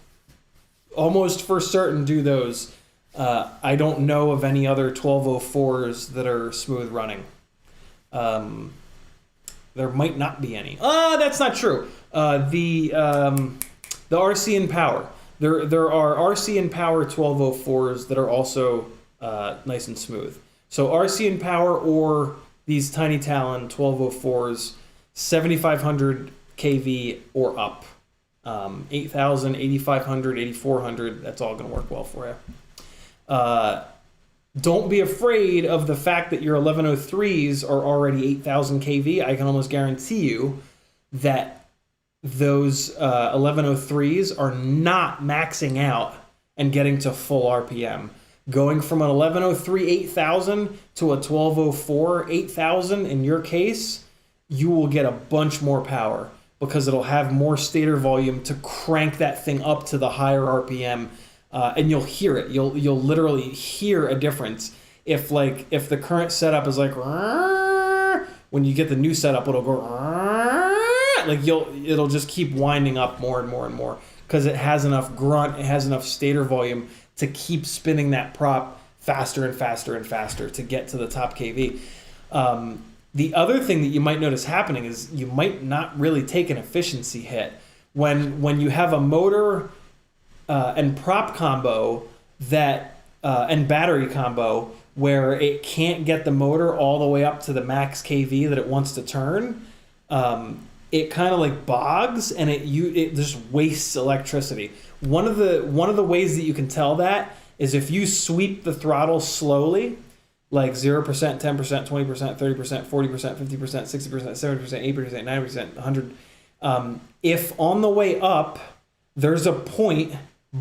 for certain, do those. I don't know of any other 1204s that are smooth running. There might not be any. That's not true. The RC and Power. There are RC and Power 1204s that are also nice and smooth. So RC and power or these Tiny Talon 1204s, 7,500 kV or up. 8,000, 8,500, 8,400, that's all going to work well for you. Don't be afraid of the fact that your 1103s are already 8,000 kV. I can almost guarantee you that those 1103s are not maxing out and getting to full RPM. Going from an 1103 8,000 to a 1204 8,000, in your case, you will get a bunch more power because it'll have more stator volume to crank that thing up to the higher RPM, and you'll hear it. You'll literally hear a difference. If the current setup is like, when you get the new setup, it'll go like it'll just keep winding up more and more and more because it has enough grunt, it has enough stator volume to keep spinning that prop faster and faster and faster to get to the top kV. The other thing that you might notice happening is you might not really take an efficiency hit. When you have a motor and prop combo that and battery combo where it can't get the motor all the way up to the max kV that it wants to turn, it kind of like bogs and it just wastes electricity. One of the ways that you can tell that is if you sweep the throttle slowly, like 0%, 10%, 20%, 30%, 40%, 50%, 60%, 70%, 80%, 90%, 100. If on the way up, there's a point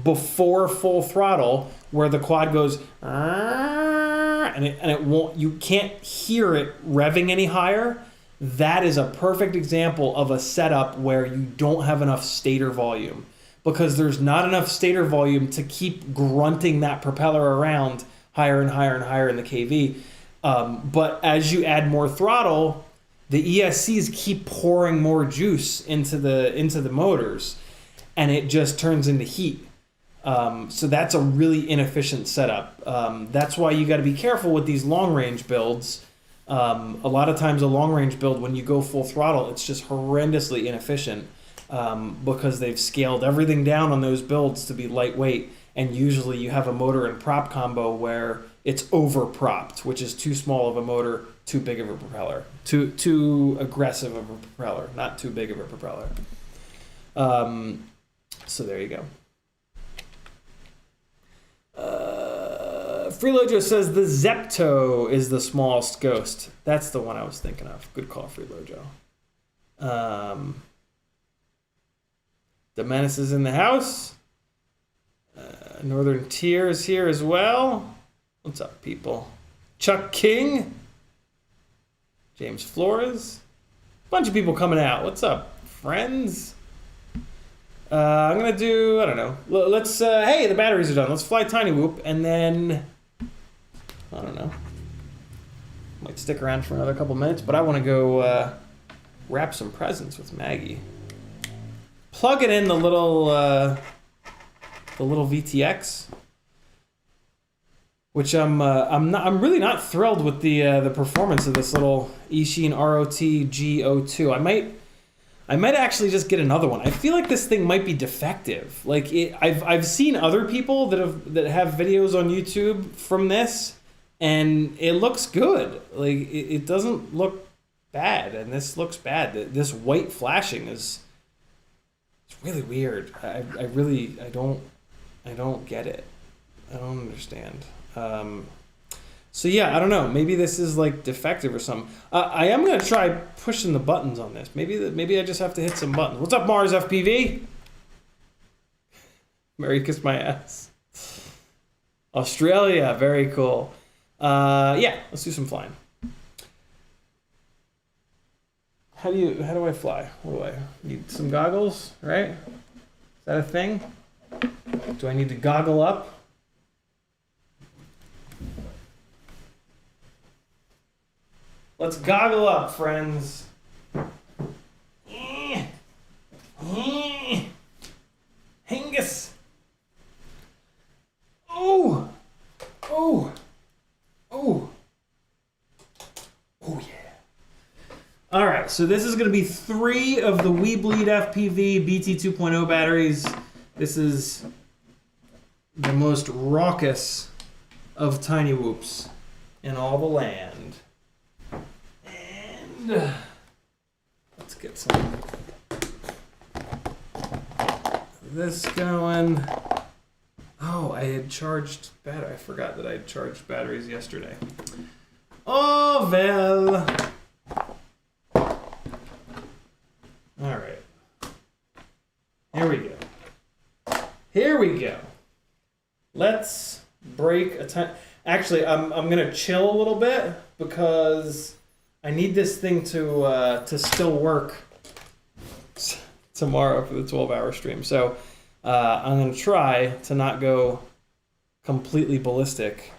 before full throttle where the quad goes, and it won't, you can't hear it revving any higher, that is a perfect example of a setup where you don't have enough stator volume because there's not enough stator volume to keep grunting that propeller around higher and higher and higher in the kV. But as you add more throttle, the ESCs keep pouring more juice into the motors, and it just turns into heat. So that's a really inefficient setup. That's why you got to be careful with these long range builds. A lot of times a long range build, when you go full throttle, it's just horrendously inefficient because they've scaled everything down on those builds to be lightweight. And usually you have a motor and prop combo where it's over propped, which is too small of a motor, too big of a propeller, too aggressive of a propeller, not too big of a propeller. So there you go. Freelojo says the Zepto is the smallest ghost. That's the one I was thinking of. Good call, Freelojo. The Menace is in the house. Northern Tier is here as well. What's up, people? Chuck King. James Flores. Bunch of people coming out. What's up, friends? I'm going to do, I don't know. Let's, hey, the batteries are done. Let's fly Tiny Whoop, and then, I don't know. Might stick around for another couple minutes, but I want to go wrap some presents with Maggie. Plug it in the little VTX, which I'm really not thrilled with the performance of this little Eachine ROT G02. I might actually just get another one. I feel like this thing might be defective. Like I've seen other people that have videos on YouTube from this, and it looks good. Like it doesn't look bad, and this looks bad. This white flashing it's really weird. I don't get it. I don't understand. So yeah, I don't know. Maybe this is like defective or something. I am gonna try pushing the buttons on this. Maybe I just have to hit some buttons. What's up, Mars FPV? Mary kissed my ass. Australia, very cool. Yeah, let's do some flying. How do I fly? What do I need? Some goggles, right? Is that a thing? Do I need to goggle up? Let's goggle up, friends. Hingus. Oh. Oh. Oh. Oh, yeah. All right, so this is going to be 3 of the WeBleed FPV BT 2.0 batteries. This is the most raucous of tiny whoops in all the land. And let's get some this going. Oh, I had charged battery. I forgot that I had charged batteries yesterday. Oh, well. All right. Here we go. Here we go. Let's break a time. Actually, I'm gonna chill a little bit because I need this thing to still work tomorrow for the 12-hour stream. So I'm gonna try to not go completely ballistic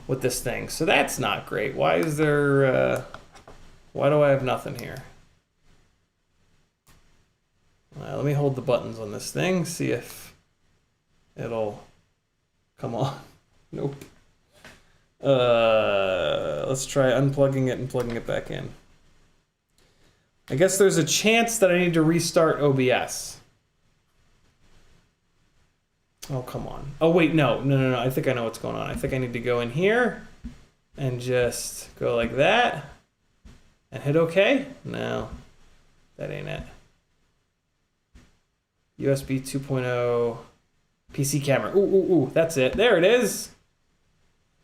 with this thing. So that's not great. Why is there? Why do I have nothing here? Let me hold the buttons on this thing. See if it'll come on. Nope. Let's try unplugging it and plugging it back in. I guess there's a chance that I need to restart OBS. Oh, come on. Oh, wait, no. I think I know what's going on. I think I need to go in here and just go like that and hit OK. No, that ain't it. USB 2.0 PC camera. Ooh, that's it. There it is.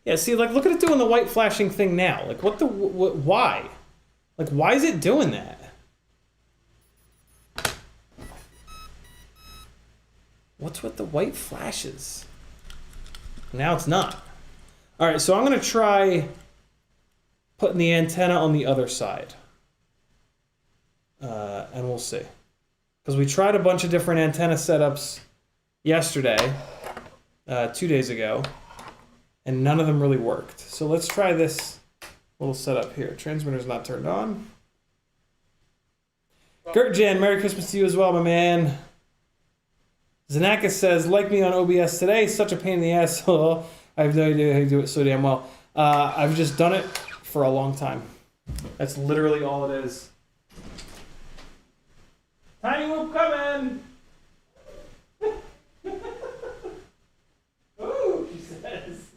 Yeah, see, like, look at it doing the white flashing thing now. Like, why? Like, why is it doing that? What's with the white flashes? Now it's not. All right, so I'm going to try putting the antenna on the other side. And we'll see. Because we tried a bunch of different antenna setups yesterday, 2 days ago, and none of them really worked. So let's try this little setup here. Transmitter's not turned on. Gert-Jan, Merry Christmas to you as well, my man. Zanakis says, like me on OBS today, such a pain in the ass. I have no idea how you do it so damn well. I've just done it for a long time. That's literally all it is. Tiny whoop coming! Ooh, she says.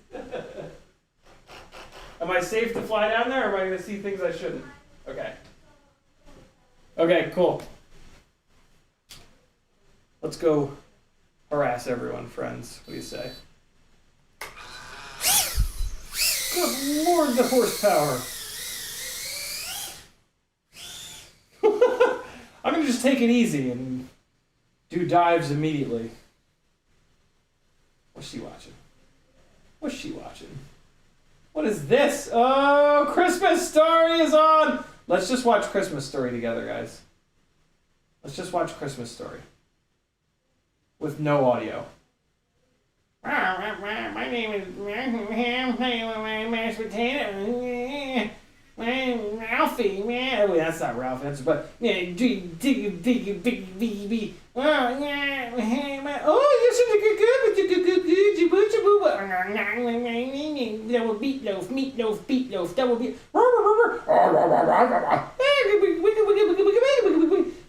Am I safe to fly down there, or am I going to see things I shouldn't? Okay. Okay, cool. Let's go harass everyone, friends. What do you say? Good Lord, the horsepower. I'm going to just take it easy and do dives immediately. What's she watching? What's she watching? What is this? Oh, Christmas Story is on! Let's just watch Christmas Story together, guys. Let's just watch Christmas Story. With no audio. My name is mashed potato. Ralphie, man. Oh, that's not Ralph. That's but oh, you're such a good double meatloaf, double beat.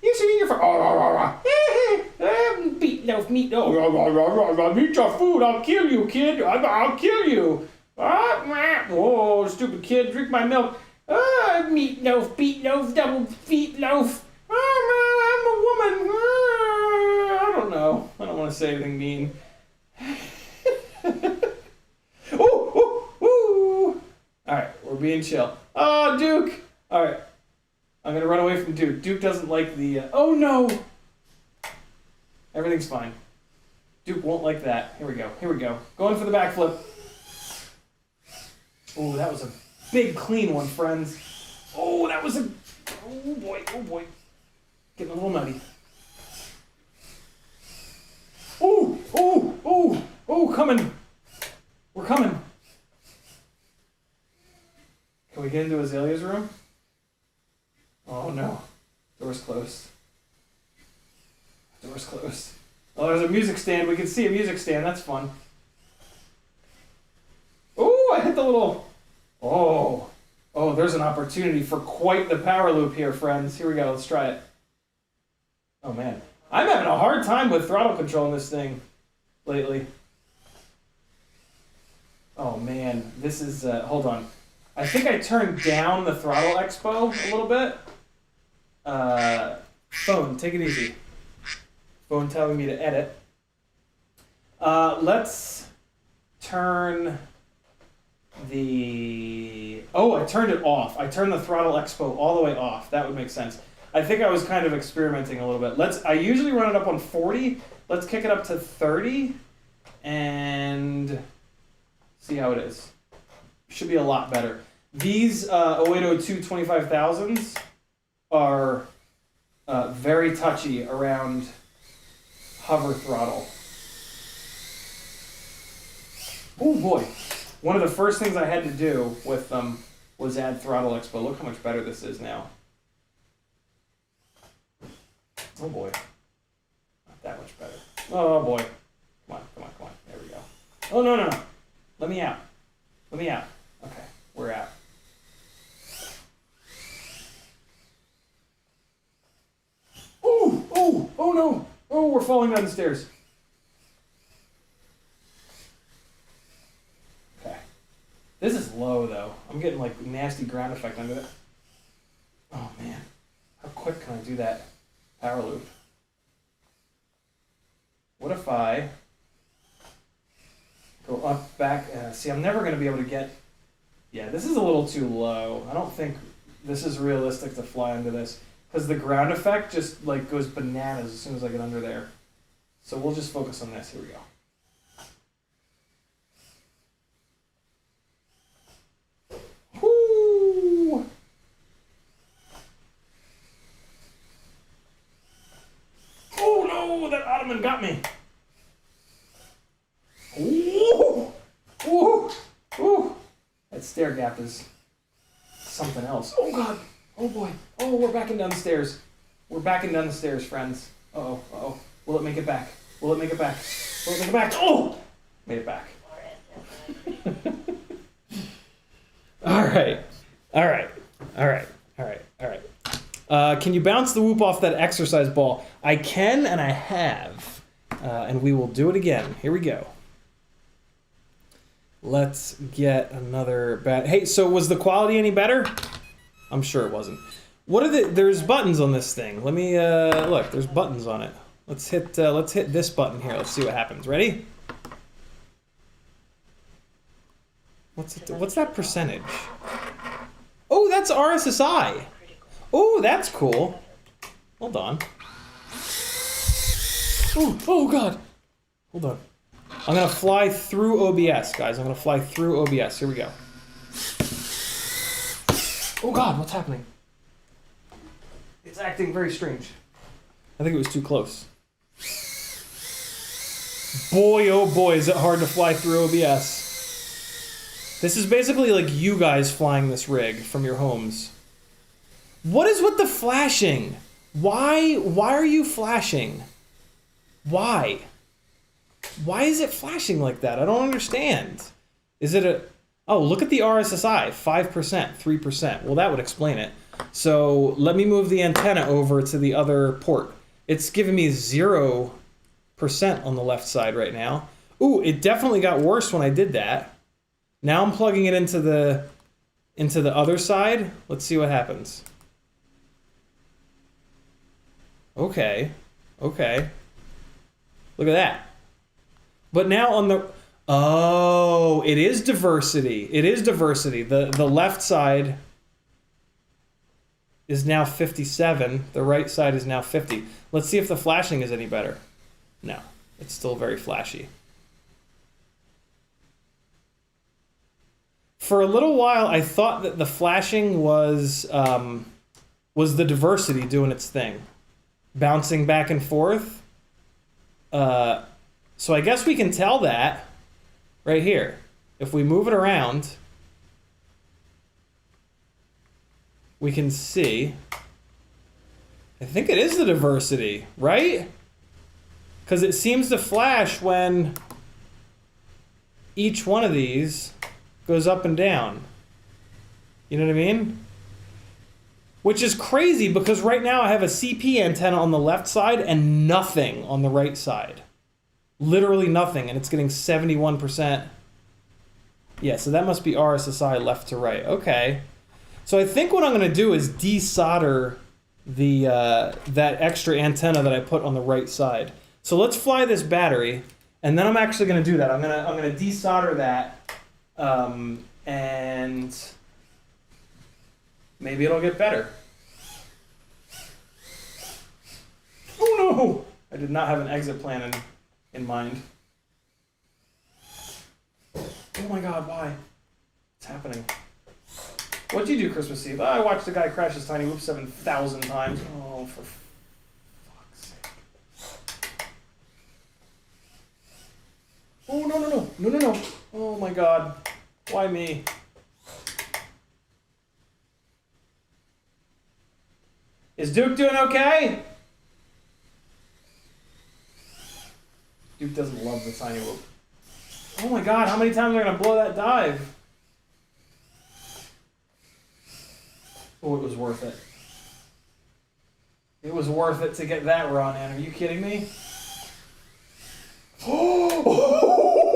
You should eat your meatloaf. Eat your food. I'll kill you, kid. I'll kill you. Oh, stupid kid, drink my milk. Meatloaf, beatloaf, double feetloaf. Oh, man, I'm a woman. I don't know. I don't want to say anything mean. Ooh. All right, we're being chill. Oh, Duke. All right, I'm going to run away from Duke. Duke doesn't like the... oh, no. Everything's fine. Duke won't like that. Here we go. Going for the backflip. Oh, that was a big, clean one, friends. Oh, that was a... oh, boy. Getting a little nutty. Oh, coming. We're coming. Can we get into Azalea's room? Oh, no. Door's closed. Oh, there's a music stand. We can see a music stand. That's fun. Oh, I hit the little... oh, there's an opportunity for quite the power loop here, friends. Here we go. Let's try it. Oh, man. I'm having a hard time with throttle control in this thing lately. Oh, This is, hold on. I think I turned down the throttle expo a little bit. Phone, take it easy. Phone telling me to edit. Let's turn the... Oh, I turned it off. I turned the throttle expo all the way off. That would make sense. I think I was kind of experimenting a little bit. I usually run it up on 40. Let's kick it up to 30 and see how it is. Should be a lot better. These 0802 25,000s are very touchy around hover throttle. Oh boy. One of the first things I had to do with them was add throttle expo. Look how much better this is now. Oh boy. Not that much better. Oh boy. Come on, come on, come on. There we go. Oh no, no, no. Let me out. Let me out. Okay, we're out. Oh, oh, oh no. Oh, we're falling down the stairs. Okay. This is low though. I'm getting like nasty ground effect under it. Oh man. How quick can I do that power loop? What if I go up, back? See, I'm never going to be able to get... Yeah, this is a little too low. I don't think this is realistic to fly under this. Because the ground effect just like goes bananas as soon as I get under there. So we'll just focus on this. Here we go. Whoo! Oh no, that ottoman got me. Ooh! Ooh! Ooh! That stair gap is something else. Oh god! Oh boy! Oh, we're backing down the stairs. We're backing down the stairs, friends. Uh-oh, uh-oh. Will it make it back? Will it make it back? Will it make it back? Oh! Made it back. Alright. Alright. Alright. Alright. Alright. Can you bounce the whoop off that exercise ball? I can and I have. And we will do it again. Here we go. Let's get another bat. Hey, so was the quality any better? I'm sure it wasn't. What are there's buttons on this thing. Let me look, there's buttons on it. Let's hit this button here. Let's see what happens. Ready? What's that percentage? Oh, that's RSSI. Oh, that's cool. Hold on. Oh god. Hold on. I'm gonna fly through OBS, guys. I'm gonna fly through OBS. Here we go. Oh god, what's happening? It's acting very strange. I think it was too close. Boy, oh boy, is it hard to fly through OBS. This is basically like you guys flying this rig from your homes. What is with the flashing? Why are you flashing? Why? Why is it flashing like that? I don't understand. Is it a... Oh, look at the RSSI, 5%, 3%. Well, that would explain it. So let me move the antenna over to the other port. It's giving me 0% on the left side right now. Ooh, it definitely got worse when I did that. Now I'm plugging it into the other side. Let's see what happens. Okay. Okay. Look at that. But now on the... Oh, it is diversity. It is diversity. The left side is now 57. The right side is now 50. Let's see if the flashing is any better. No, it's still very flashy. For a little while, I thought that the flashing was the diversity doing its thing. Bouncing back and forth. So I guess we can tell that right here. If we move it around, we can see. I think it is the diversity, right? Because it seems to flash when each one of these goes up and down. You know what I mean? Which is crazy because right now I have a CP antenna on the left side and nothing on the right side. Literally nothing, and it's getting 71%. Yeah, so that must be RSSI left to right. Okay. So I think what I'm going to do is desolder the that extra antenna that I put on the right side. So let's fly this battery, and then I'm actually going to do that. I'm going to desolder that, and maybe it'll get better. Oh no! I did not have an exit plan in mind. Oh my god, why? What's happening? What'd you do Christmas Eve? Oh, I watched the guy crash his tiny whoop 7,000 times. Oh, for fuck's sake. Oh, no, no, no. No, no, no. Oh my god. Why me? Is Duke doing okay? Duke doesn't love the tiny whoop. Oh my god, how many times are I gonna blow that dive? Oh, it was worth it. It was worth it to get that run in. Are you kidding me? Oh,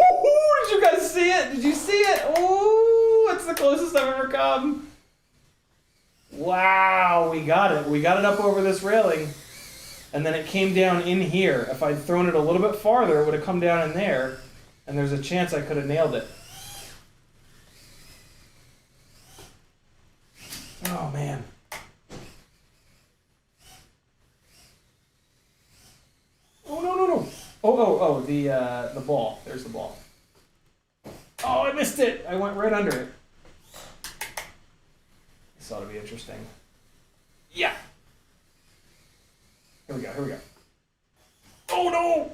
did you guys see it? Did you see it? Oh, it's the closest I've ever come. Wow, we got it. We got it up over this railing. And then it came down in here. If I'd thrown it a little bit farther, it would have come down in there. And there's a chance I could have nailed it. Oh, man. Oh, no, no, no. Oh, the ball. There's the ball. Oh, I missed it. I went right under it. This ought to be interesting. Yeah. Here we go, here we go. Oh, no!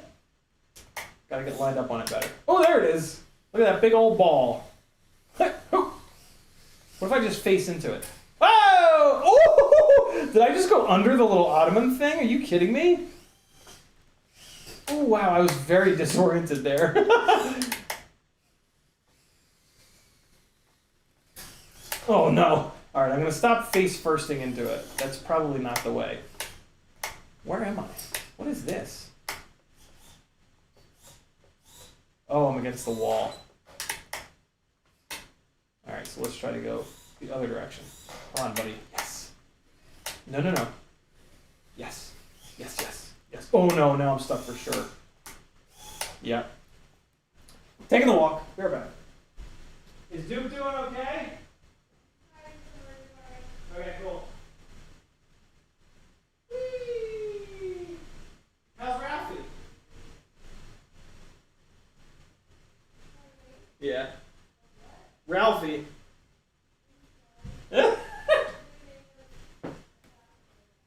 Gotta get lined up on it better. Oh, there it is. Look at that big old ball. What if I just face into it? Oh! Oh! Did I just go under the little ottoman thing? Are you kidding me? Oh, wow, I was very disoriented there. Oh, no. All right, I'm going to stop face firsting into it. That's probably not the way. Where am I? What is this? Oh, I'm against the wall. All right, so let's try to go the other direction. Come on, buddy. Yes. No, no, no. Yes. Yes, yes, yes. Oh, no, now I'm stuck for sure. Yeah. Taking the walk. Be right back. Is Duke doing okay? Okay, cool. Whee! How's Ralphie? Yeah. Ralphie.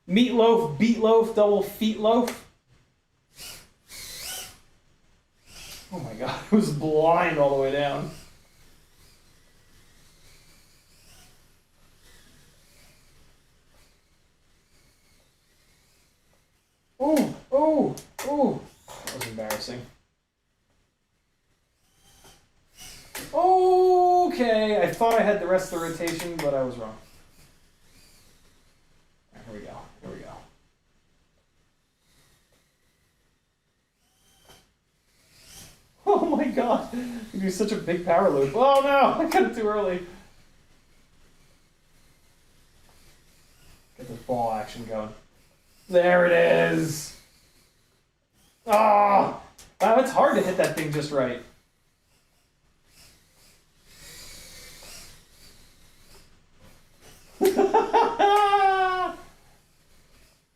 Meatloaf, beetloaf, double feetloaf. Oh my god, it was blind all the way down. Oh, oh, oh. That was embarrassing. Okay, I thought I had the rest of the rotation, but I was wrong. Right, here we go, here we go. Oh my god, you do such a big power loop. Oh no, I got it too early. Get this ball action going. There it is. Oh, wow, it's hard to hit that thing just right.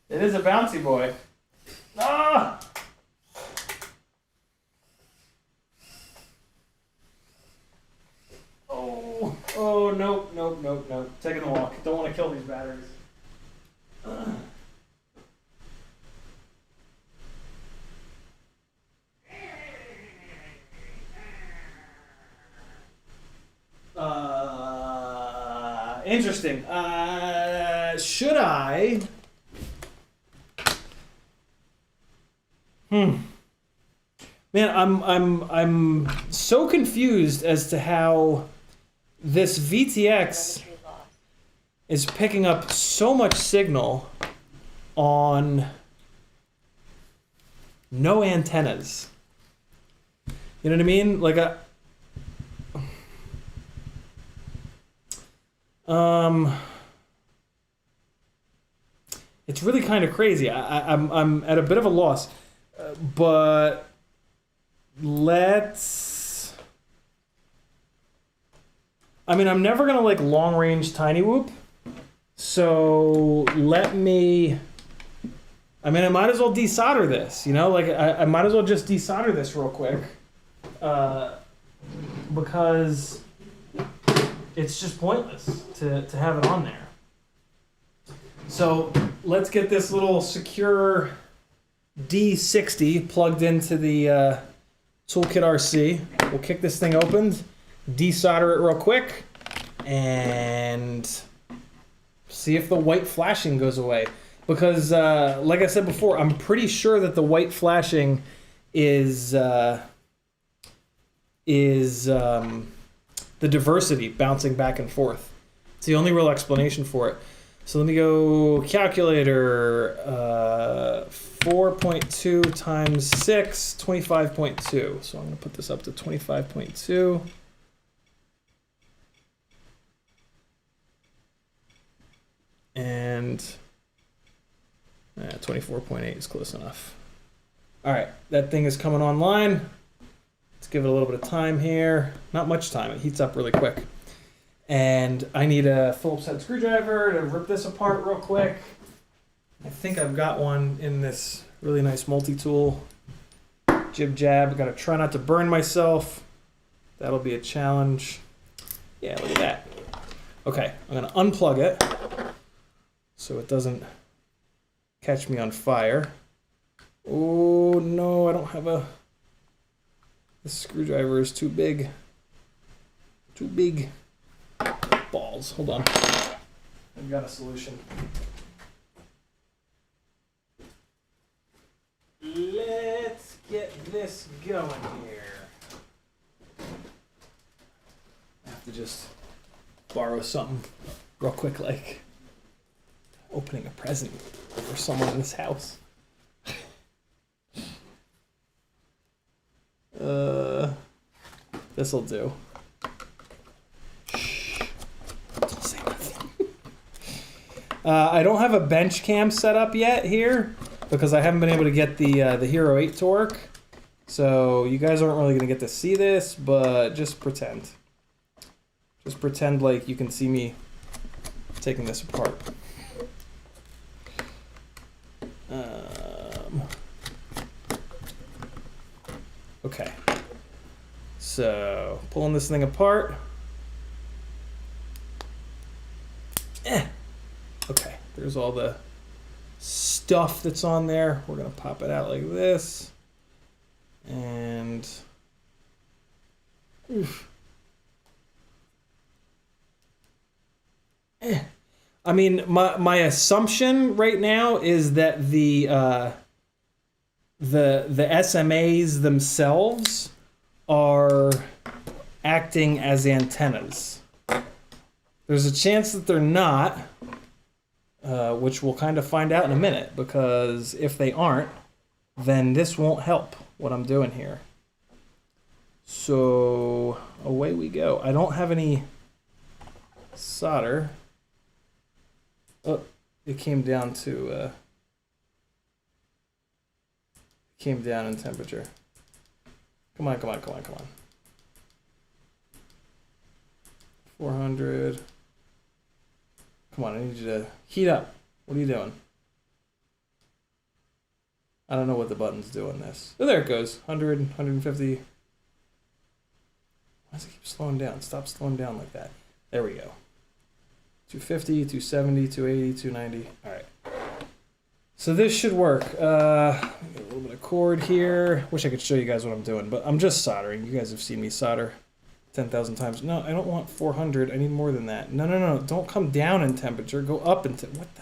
It is a bouncy boy. Ah! Oh, oh, nope, nope, nope, nope. Taking a walk. Don't want to kill these batteries. Interesting. Should I? Man, I'm so confused as to how this VTX is picking up so much signal on no antennas. You know what I mean? Like It's really kind of crazy. I'm at a bit of a loss, but let's. I mean, I'm never gonna like long range tiny whoop, so let me. I mean, I might as well desolder this. You know, like I might as well just desolder this real quick, because it's just pointless to have it on there. So let's get this little secure D60 plugged into the Toolkit RC. We'll kick this thing open, desolder it real quick, and see if the white flashing goes away. Because, like I said before, I'm pretty sure that the white flashing is the diversity bouncing back and forth. It's the only real explanation for it. So let me go calculator, 4.2 times 6, 25.2. So I'm going to put this up to 25.2. And 24.8 is close enough. All right, that thing is coming online. Let's give it a little bit of time here. Not much time, it heats up really quick. And I need a Phillips head screwdriver to rip this apart real quick. I think I've got one in this really nice multi-tool. Jib jab, gotta try not to burn myself. That'll be a challenge. Yeah, look at that. Okay, I'm gonna unplug it so it doesn't catch me on fire. Oh no, I don't have a... This screwdriver is too big. Too big. Balls. Hold on. I've got a solution. Let's get this going here. I have to just borrow something real quick, like opening a present for someone in this house. This'll do. I don't have a bench cam set up yet here because I haven't been able to get the Hero 8 to work. So you guys aren't really gonna get to see this, but just pretend. Just pretend like you can see me taking this apart. Okay. So pulling this thing apart. Okay, there's all the stuff that's on there. We're gonna pop it out like this. And oof. I mean, my assumption right now is that the SMAs themselves are acting as antennas. There's a chance that they're not, which we'll kind of find out in a minute, because if they aren't, then this won't help what I'm doing here. So away we go. I don't have any solder. Oh, it came down to came down in temperature. Come on, come on, come on, come on. 400. Come on, I need you to heat up. What are you doing? I don't know what the button's doing this. Oh, there it goes. 100, 150. Why does it keep slowing down? Stop slowing down like that. There we go. 250, 270, 280, 290. All right. So this should work. Get a little bit of cord here. Wish I could show you guys what I'm doing, but I'm just soldering. You guys have seen me solder 10,000 times. No, I don't want 400. I need more than that. No, no, no. Don't come down in temperature. Go up in what the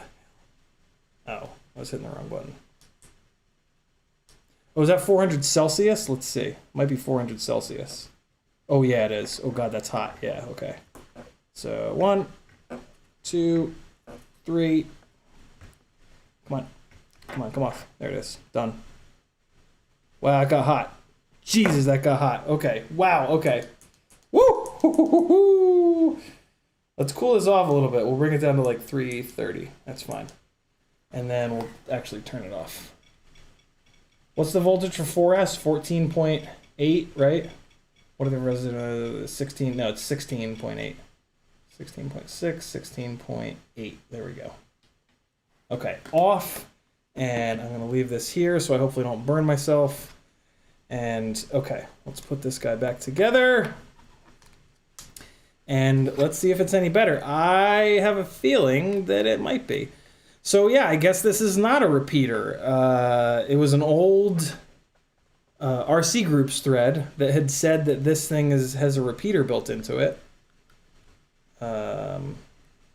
hell? Oh, I was hitting the wrong button. Oh, is that 400 Celsius? Let's see. Might be 400 Celsius. Oh, yeah, it is. Oh, God, that's hot. Yeah, okay. So 1, 2, 3. Come on. Come on, come off. There it is. Done. Wow, that got hot. Jesus, that got hot. Okay. Wow, okay. Woo! Let's cool this off a little bit. We'll bring it down to like 330. That's fine. And then we'll actually turn it off. What's the voltage for 4S? 14.8, right? What are the resident 16? No, it's 16.8. 16.6, 16.8. There we go. Okay, off. And I'm going to leave this here so I hopefully don't burn myself. And okay, let's put this guy back together. And let's see if it's any better. I have a feeling that it might be. So yeah, I guess this is not a repeater. It was an old RC Groups thread that had said that this thing has a repeater built into it. I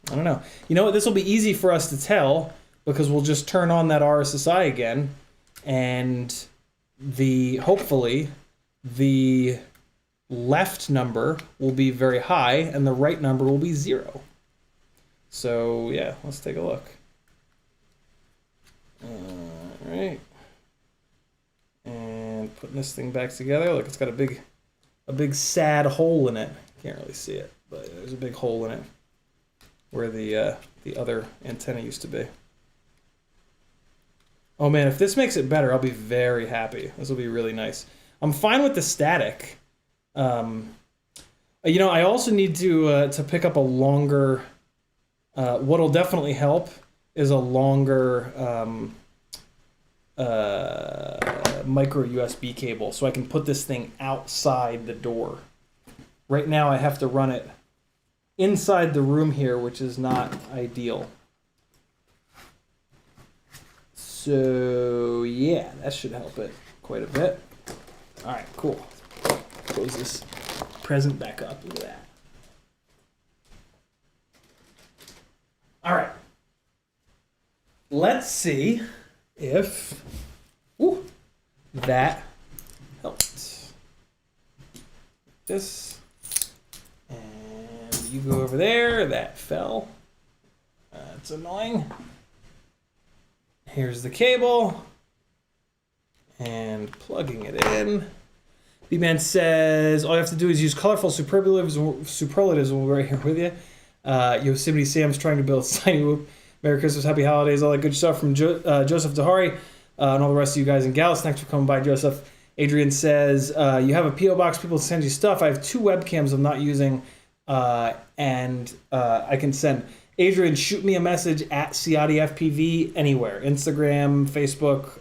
don't know. You know what? This will be easy for us to tell because we'll just turn on that RSSI again, and hopefully the left number will be very high and the right number will be 0. So yeah, let's take a look. All right, and putting this thing back together. Look, it's got a big sad hole in it. Can't really see it, but there's a big hole in it where the other antenna used to be. Oh man, if this makes it better, I'll be very happy. This will be really nice. I'm fine with the static. You know, I also need to pick up a longer. What'll definitely help is a longer micro USB cable, so I can put this thing outside the door. Right now, I have to run it inside the room here, which is not ideal. So yeah, that should help it quite a bit. All right, cool. Close this present back up. Look at that. All right. Let's see if that helped. This, and you go over there. That fell. That's annoying. Here's the cable, and plugging it in. B-Man says, all you have to do is use colorful superlatives when we're right here with you. Yosemite Sam's trying to build a tiny whoop. Merry Christmas, Happy Holidays, all that good stuff from Joseph Dahari, and all the rest of you guys in Gallus. Thanks for coming by, Joseph. Adrian says, you have a P.O. box, people send you stuff. I have 2 webcams I'm not using, and I can send. Adrian, shoot me a message at CiottiFPV anywhere. Instagram, Facebook,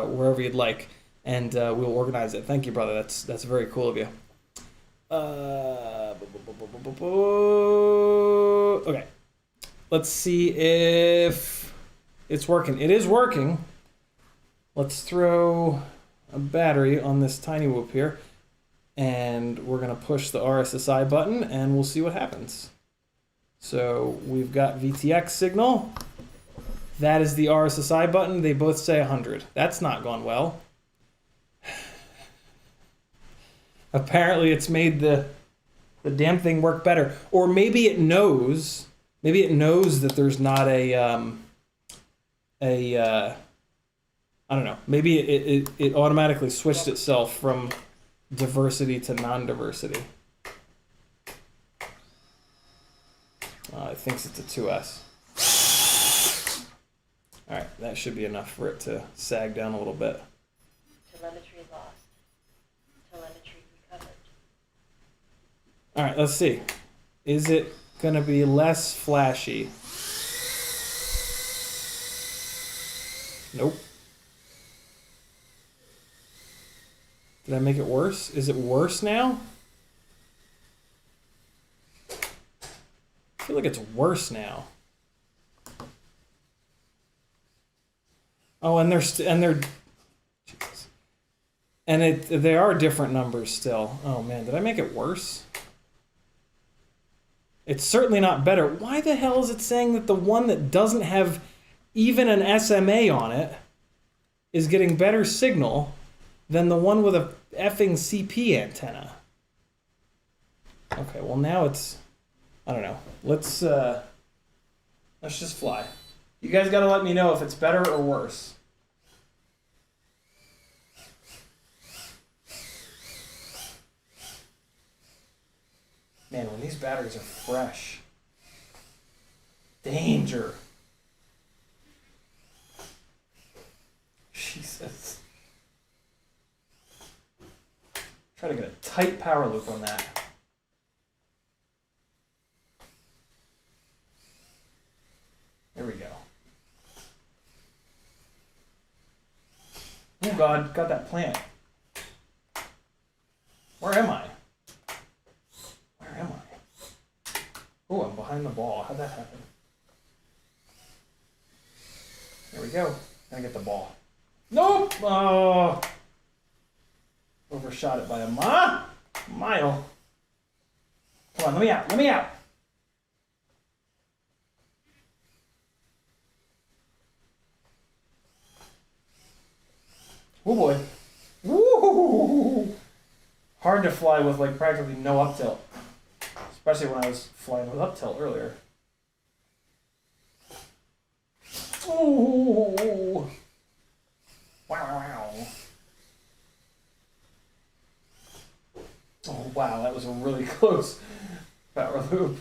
wherever you'd like. And we'll organize it. Thank you, brother. That's very cool of you. Okay. Let's see if it's working. It is working. Let's throw a battery on this tiny whoop here. And we're going to push the RSSI button, and we'll see what happens. So we've got VTX signal. That is the RSSI button. They both say 100. That's not gone well. Apparently it's made the damn thing work better. Or maybe it knows that there's not a I don't know. Maybe it automatically switched itself from diversity to non-diversity. It thinks it's a 2S. All right, that should be enough for it to sag down a little bit. Telemetry lost. Telemetry recovered. All right, let's see. Is it going to be less flashy? Nope. Did I make it worse? Is it worse now? I feel like it's worse now. Oh, and they are different numbers still. Oh man, did I make it worse? It's certainly not better. Why the hell is it saying that the one that doesn't have even an SMA on it is getting better signal than the one with a effing CP antenna? Okay, well now it's, I don't know. Let's just fly. You guys gotta let me know if it's better or worse. Man, when these batteries are fresh, Danger. Jesus. Try to get a tight power loop on that. There we go. Oh God, got that plant. Where am I? Where am I? Oh, I'm behind the ball. How'd that happen? There we go. Gonna get the ball. Nope! Oh! Overshot it by a mile. Come on, let me out. Let me out. Oh boy. Woo! Hard to fly with like practically no up tilt. Especially when I was flying with up tilt earlier. Oh! Wow. Oh wow, that was a really close power loop.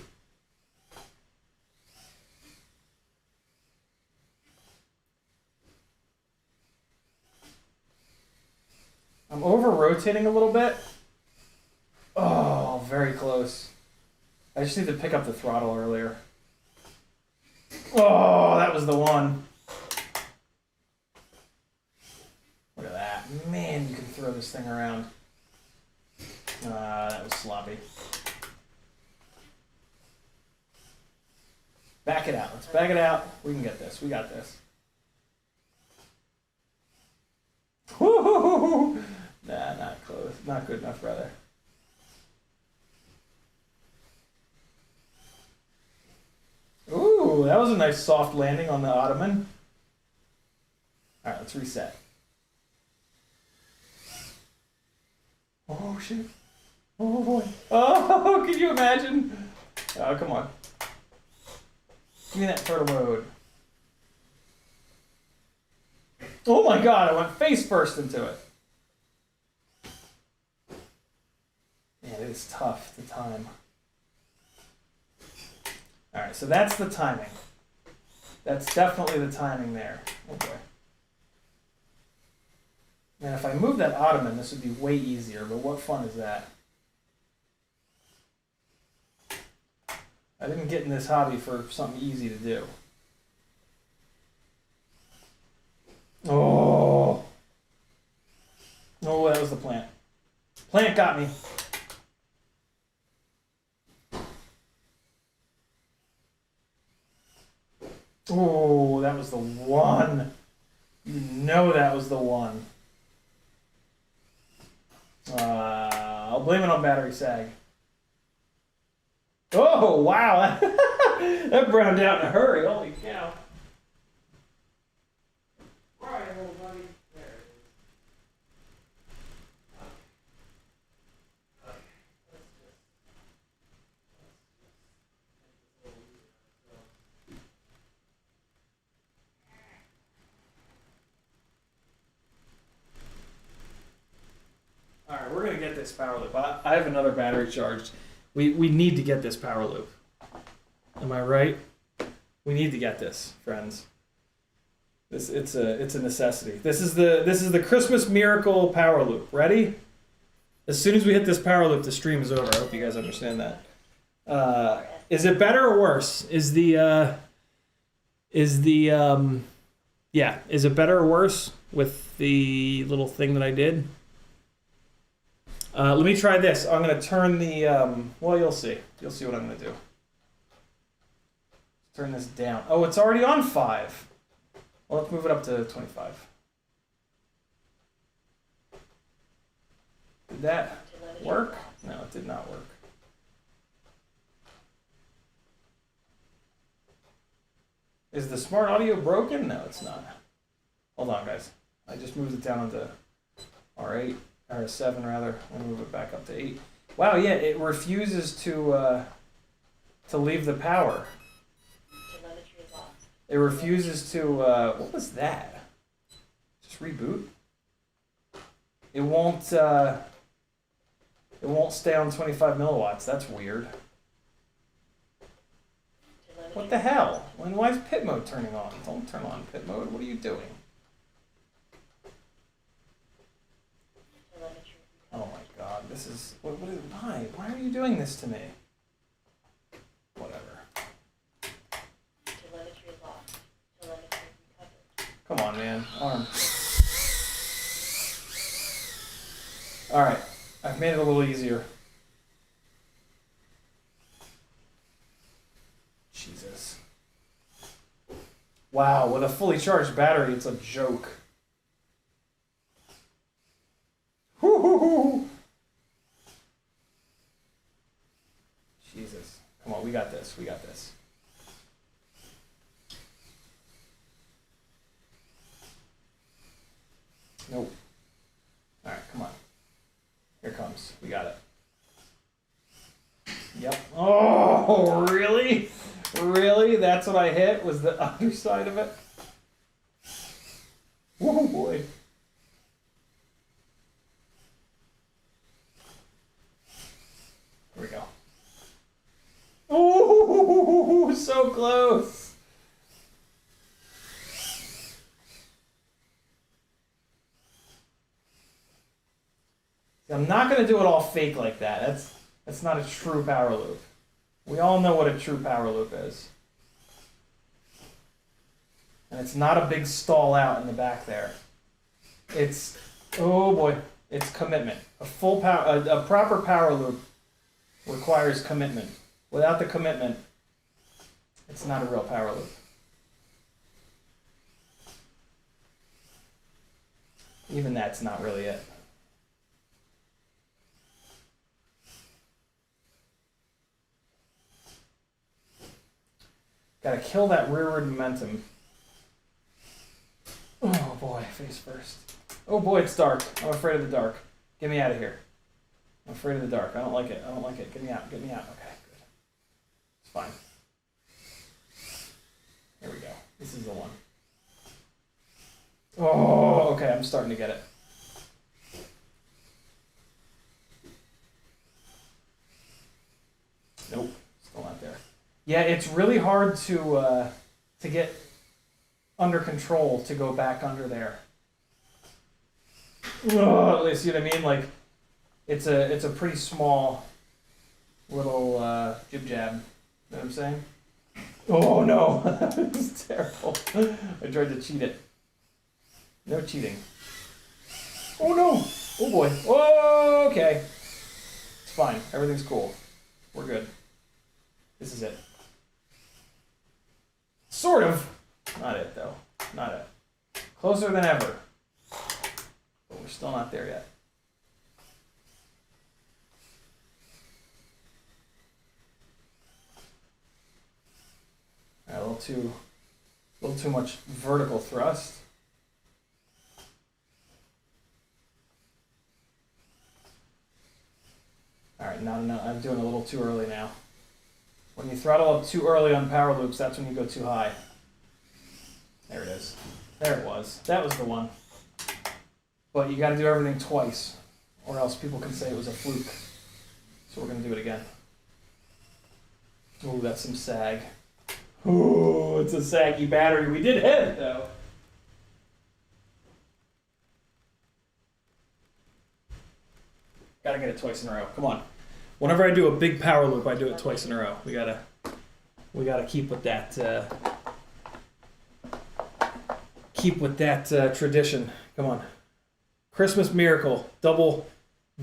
I'm over rotating a little bit. Oh, very close. I just need to pick up the throttle earlier. Oh, that was the one. Look at that. Man, you can throw this thing around. That was sloppy. Back it out. Let's back it out. We can get this. We got this. Woo-hoo-hoo-hoo. Nah, not close. Not good enough, brother. Ooh, that was a nice soft landing on the ottoman. All right, let's reset. Oh, shit. Oh, boy. Oh, can you imagine? Oh, come on. Give me that turtle mode. Oh, my God. I went face first into it. Man, it is tough to time. All right, so that's the timing. That's definitely the timing there. Oh, boy. Man, if I move that ottoman, this would be way easier, but what fun is that? I didn't get in this hobby for something easy to do. Oh! Oh, that was the plant. Plant got me. Oh, that was the one. You know that was the one. I'll blame it on battery sag. Oh, wow. That browned out in a hurry. Holy cow. All right, little buddy. There it is. Okay. Let's just all right, we're going to get this power loop. I have another battery charged. We need to get this power loop. Am I right? We need to get this, friends. It's a necessity. This is the Christmas miracle power loop. Ready? As soon as we hit this power loop, the stream is over. I hope you guys understand that. Is it better or worse? Is it better or worse with the little thing that I did? Let me try this. I'm going to turn the, well, you'll see. You'll see what I'm going to do. Turn this down. Oh, it's already on 5. Well, let's move it up to 25. Did that work? No, it did not work. Is the smart audio broken? No, it's not. Hold on, guys. I just moved it down to R8. Or 7 rather. We'll move it back up to 8. Wow, yeah, it refuses to leave the power. Telemetry lost. It refuses to what was that? Just reboot? It won't stay on 25 milliwatts. That's weird. What the hell? Why is pit mode turning on? Don't turn on pit mode. What are you doing? Telemetry Oh my god, this is... why? Why are you doing this to me? Whatever. telemetry lost. Telemetry recovered. Come on, man. Arm. Alright, I've made it a little easier. Jesus. Wow, with a fully charged battery, it's a joke. Woo-hoo-hoo. Jesus. Come on, we got this. We got this. Nope. Alright, come on. Here it comes. We got it. Yep. Oh, really? Really? That's what I hit? Was the underside of it? Oh boy. Here we go. Oh, so close. I'm not going to do it all fake like that. That's not a true power loop. We all know what a true power loop is. And it's not a big stall out in the back there. It's, oh boy, it's commitment. A proper power loop requires commitment. Without the commitment, it's not a real power loop. Even that's not really it. Gotta kill that rearward momentum. Oh boy, face first. Oh boy, it's dark. I'm afraid of the dark. Get me out of here. I'm afraid of the dark. I don't like it. I don't like it. Get me out. Get me out. Okay, good. It's fine. Here we go. This is the one. Oh, okay. I'm starting to get it. Nope. Still not there. Yeah, it's really hard to get under control to go back under there. Ugh, you see what I mean? Like, it's a pretty small little jib jab. You know what I'm saying? Oh no, it's terrible. I tried to cheat it. No cheating. Oh no! Oh boy. Oh, okay. It's fine. Everything's cool. We're good. This is it. Sort of. Not it, though. Not it. Closer than ever. But we're still not there yet. All right, a little too much vertical thrust. All right, no, I'm doing a little too early now. When you throttle up too early on power loops, that's when you go too high. There it is. There it was. That was the one. But you got to do everything twice, or else people can say it was a fluke. So we're going to do it again. Ooh, that's some sag. Ooh, it's a saggy battery. We did hit it, though. Gotta get it twice in a row. Come on. Whenever I do a big power loop, I do it twice in a row. We gotta keep with that tradition. Come on. Christmas miracle. Double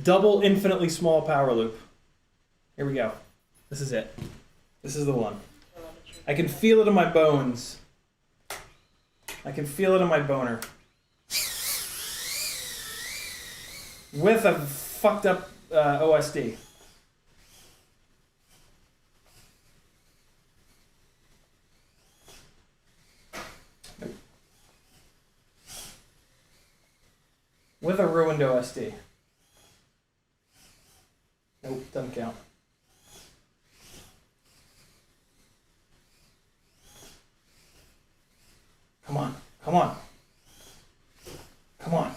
infinitely small power loop. Here we go. This is it. This is the one. I can feel it in my bones. I can feel it in my boner. With a fucked up OSD. Nope. With a ruined OSD. Nope, doesn't count. Come on, come on. Come on.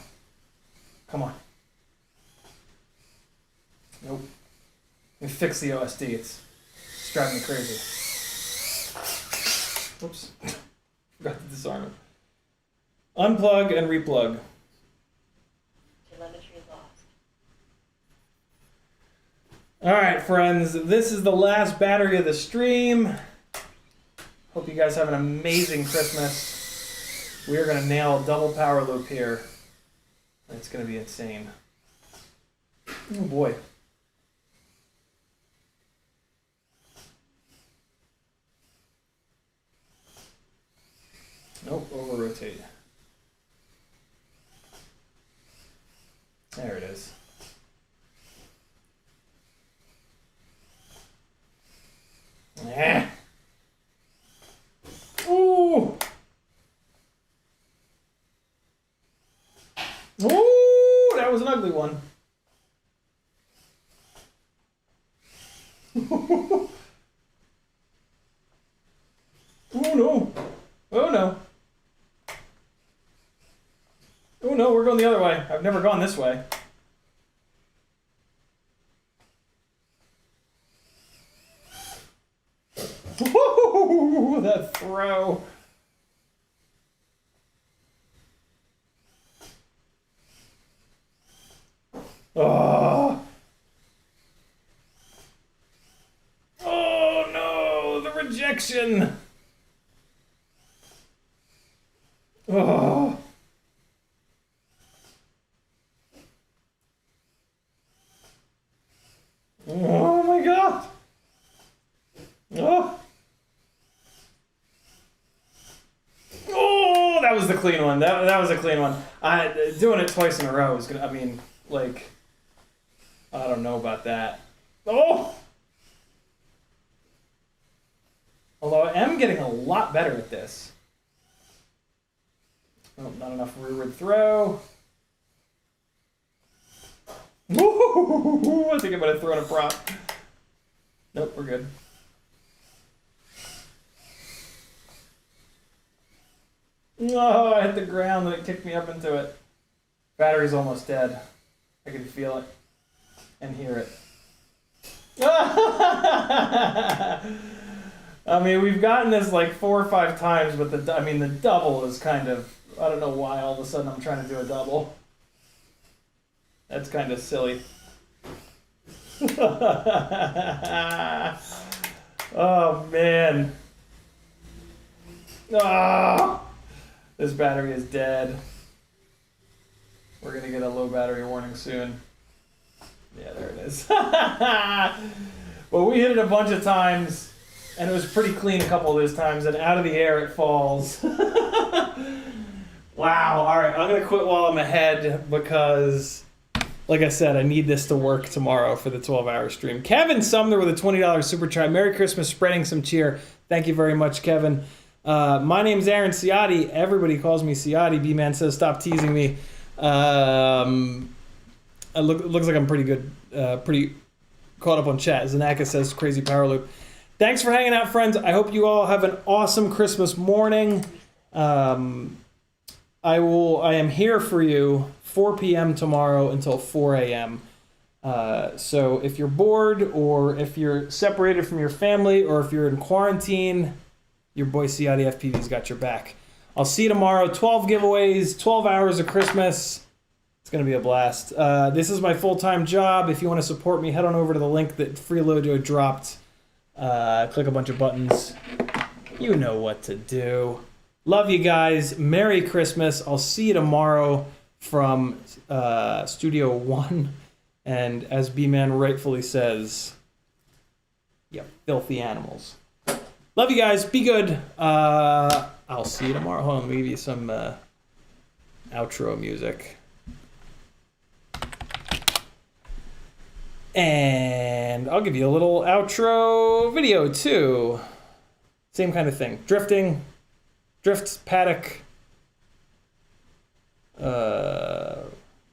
Come on. Nope. Let me fix the OSD. It's driving me crazy. Oops. Forgot to disarm it. Unplug and replug. Telemetry lost. Alright, friends. This is the last battery of the stream. Hope you guys have an amazing Christmas. We are going to nail a double power loop here. It's going to be insane. Oh boy. Nope, over rotate. There it is. Eh. Ooh. Ooh, that was an ugly one. Oh no. Oh no. Oh no, we're going the other way. I've never gone this way. Woo, that throw. Oh. Oh no, the rejection. Oh. Oh my god. Oh. Oh, that was the clean one. That was a clean one. Doing it twice in a row is gonna, I mean, like, I don't know about that. Oh! Although I am getting a lot better at this. Oh, not enough rearward throw. Woo! I think I might have thrown a prop. Nope, we're good. Oh, I hit the ground and it kicked me up into it. Battery's almost dead. I can feel it and hear it. I mean, we've gotten this like 4 or 5 times, but the double is kind of, I don't know why all of a sudden I'm trying to do a double. That's kind of silly. Oh man. Oh, this battery is dead. We're gonna get a low battery warning soon. Yeah, there it is. Well, we hit it a bunch of times, and it was pretty clean a couple of those times, and out of the air it falls. Wow, alright, I'm gonna quit while I'm ahead because, like I said, I need this to work tomorrow for the 12-hour stream. Kevin Sumner with a $20 super chat. Merry Christmas, spreading some cheer. Thank you very much, Kevin. My name's Aaron Ciotti. Everybody calls me Ciotti. B-Man says, stop teasing me. It looks like I'm pretty good, pretty caught up on chat. Zanaka says, crazy power loop. Thanks for hanging out, friends. I hope you all have an awesome Christmas morning. I am here for you 4 p.m. tomorrow until 4 a.m. So if you're bored, or if you're separated from your family, or if you're in quarantine, your boy CiottiFPV's got your back. I'll see you tomorrow. 12 giveaways, 12 hours of Christmas. It's going to be a blast. This is my full-time job. If you want to support me, head on over to the link that Freeloader dropped. Click a bunch of buttons. You know what to do. Love you guys. Merry Christmas. I'll see you tomorrow from Studio 1. And as B-Man rightfully says, you filthy animals. Love you guys. Be good. I'll see you tomorrow. Hold on, let me give you some outro music. And I'll give you a little outro video too. Same kind of thing. Drifting. Drifts, paddock.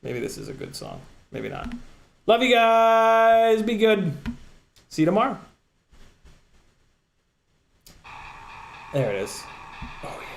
Maybe this is a good song. Maybe not. Love you guys. Be good. See you tomorrow. There it is. Oh, yeah.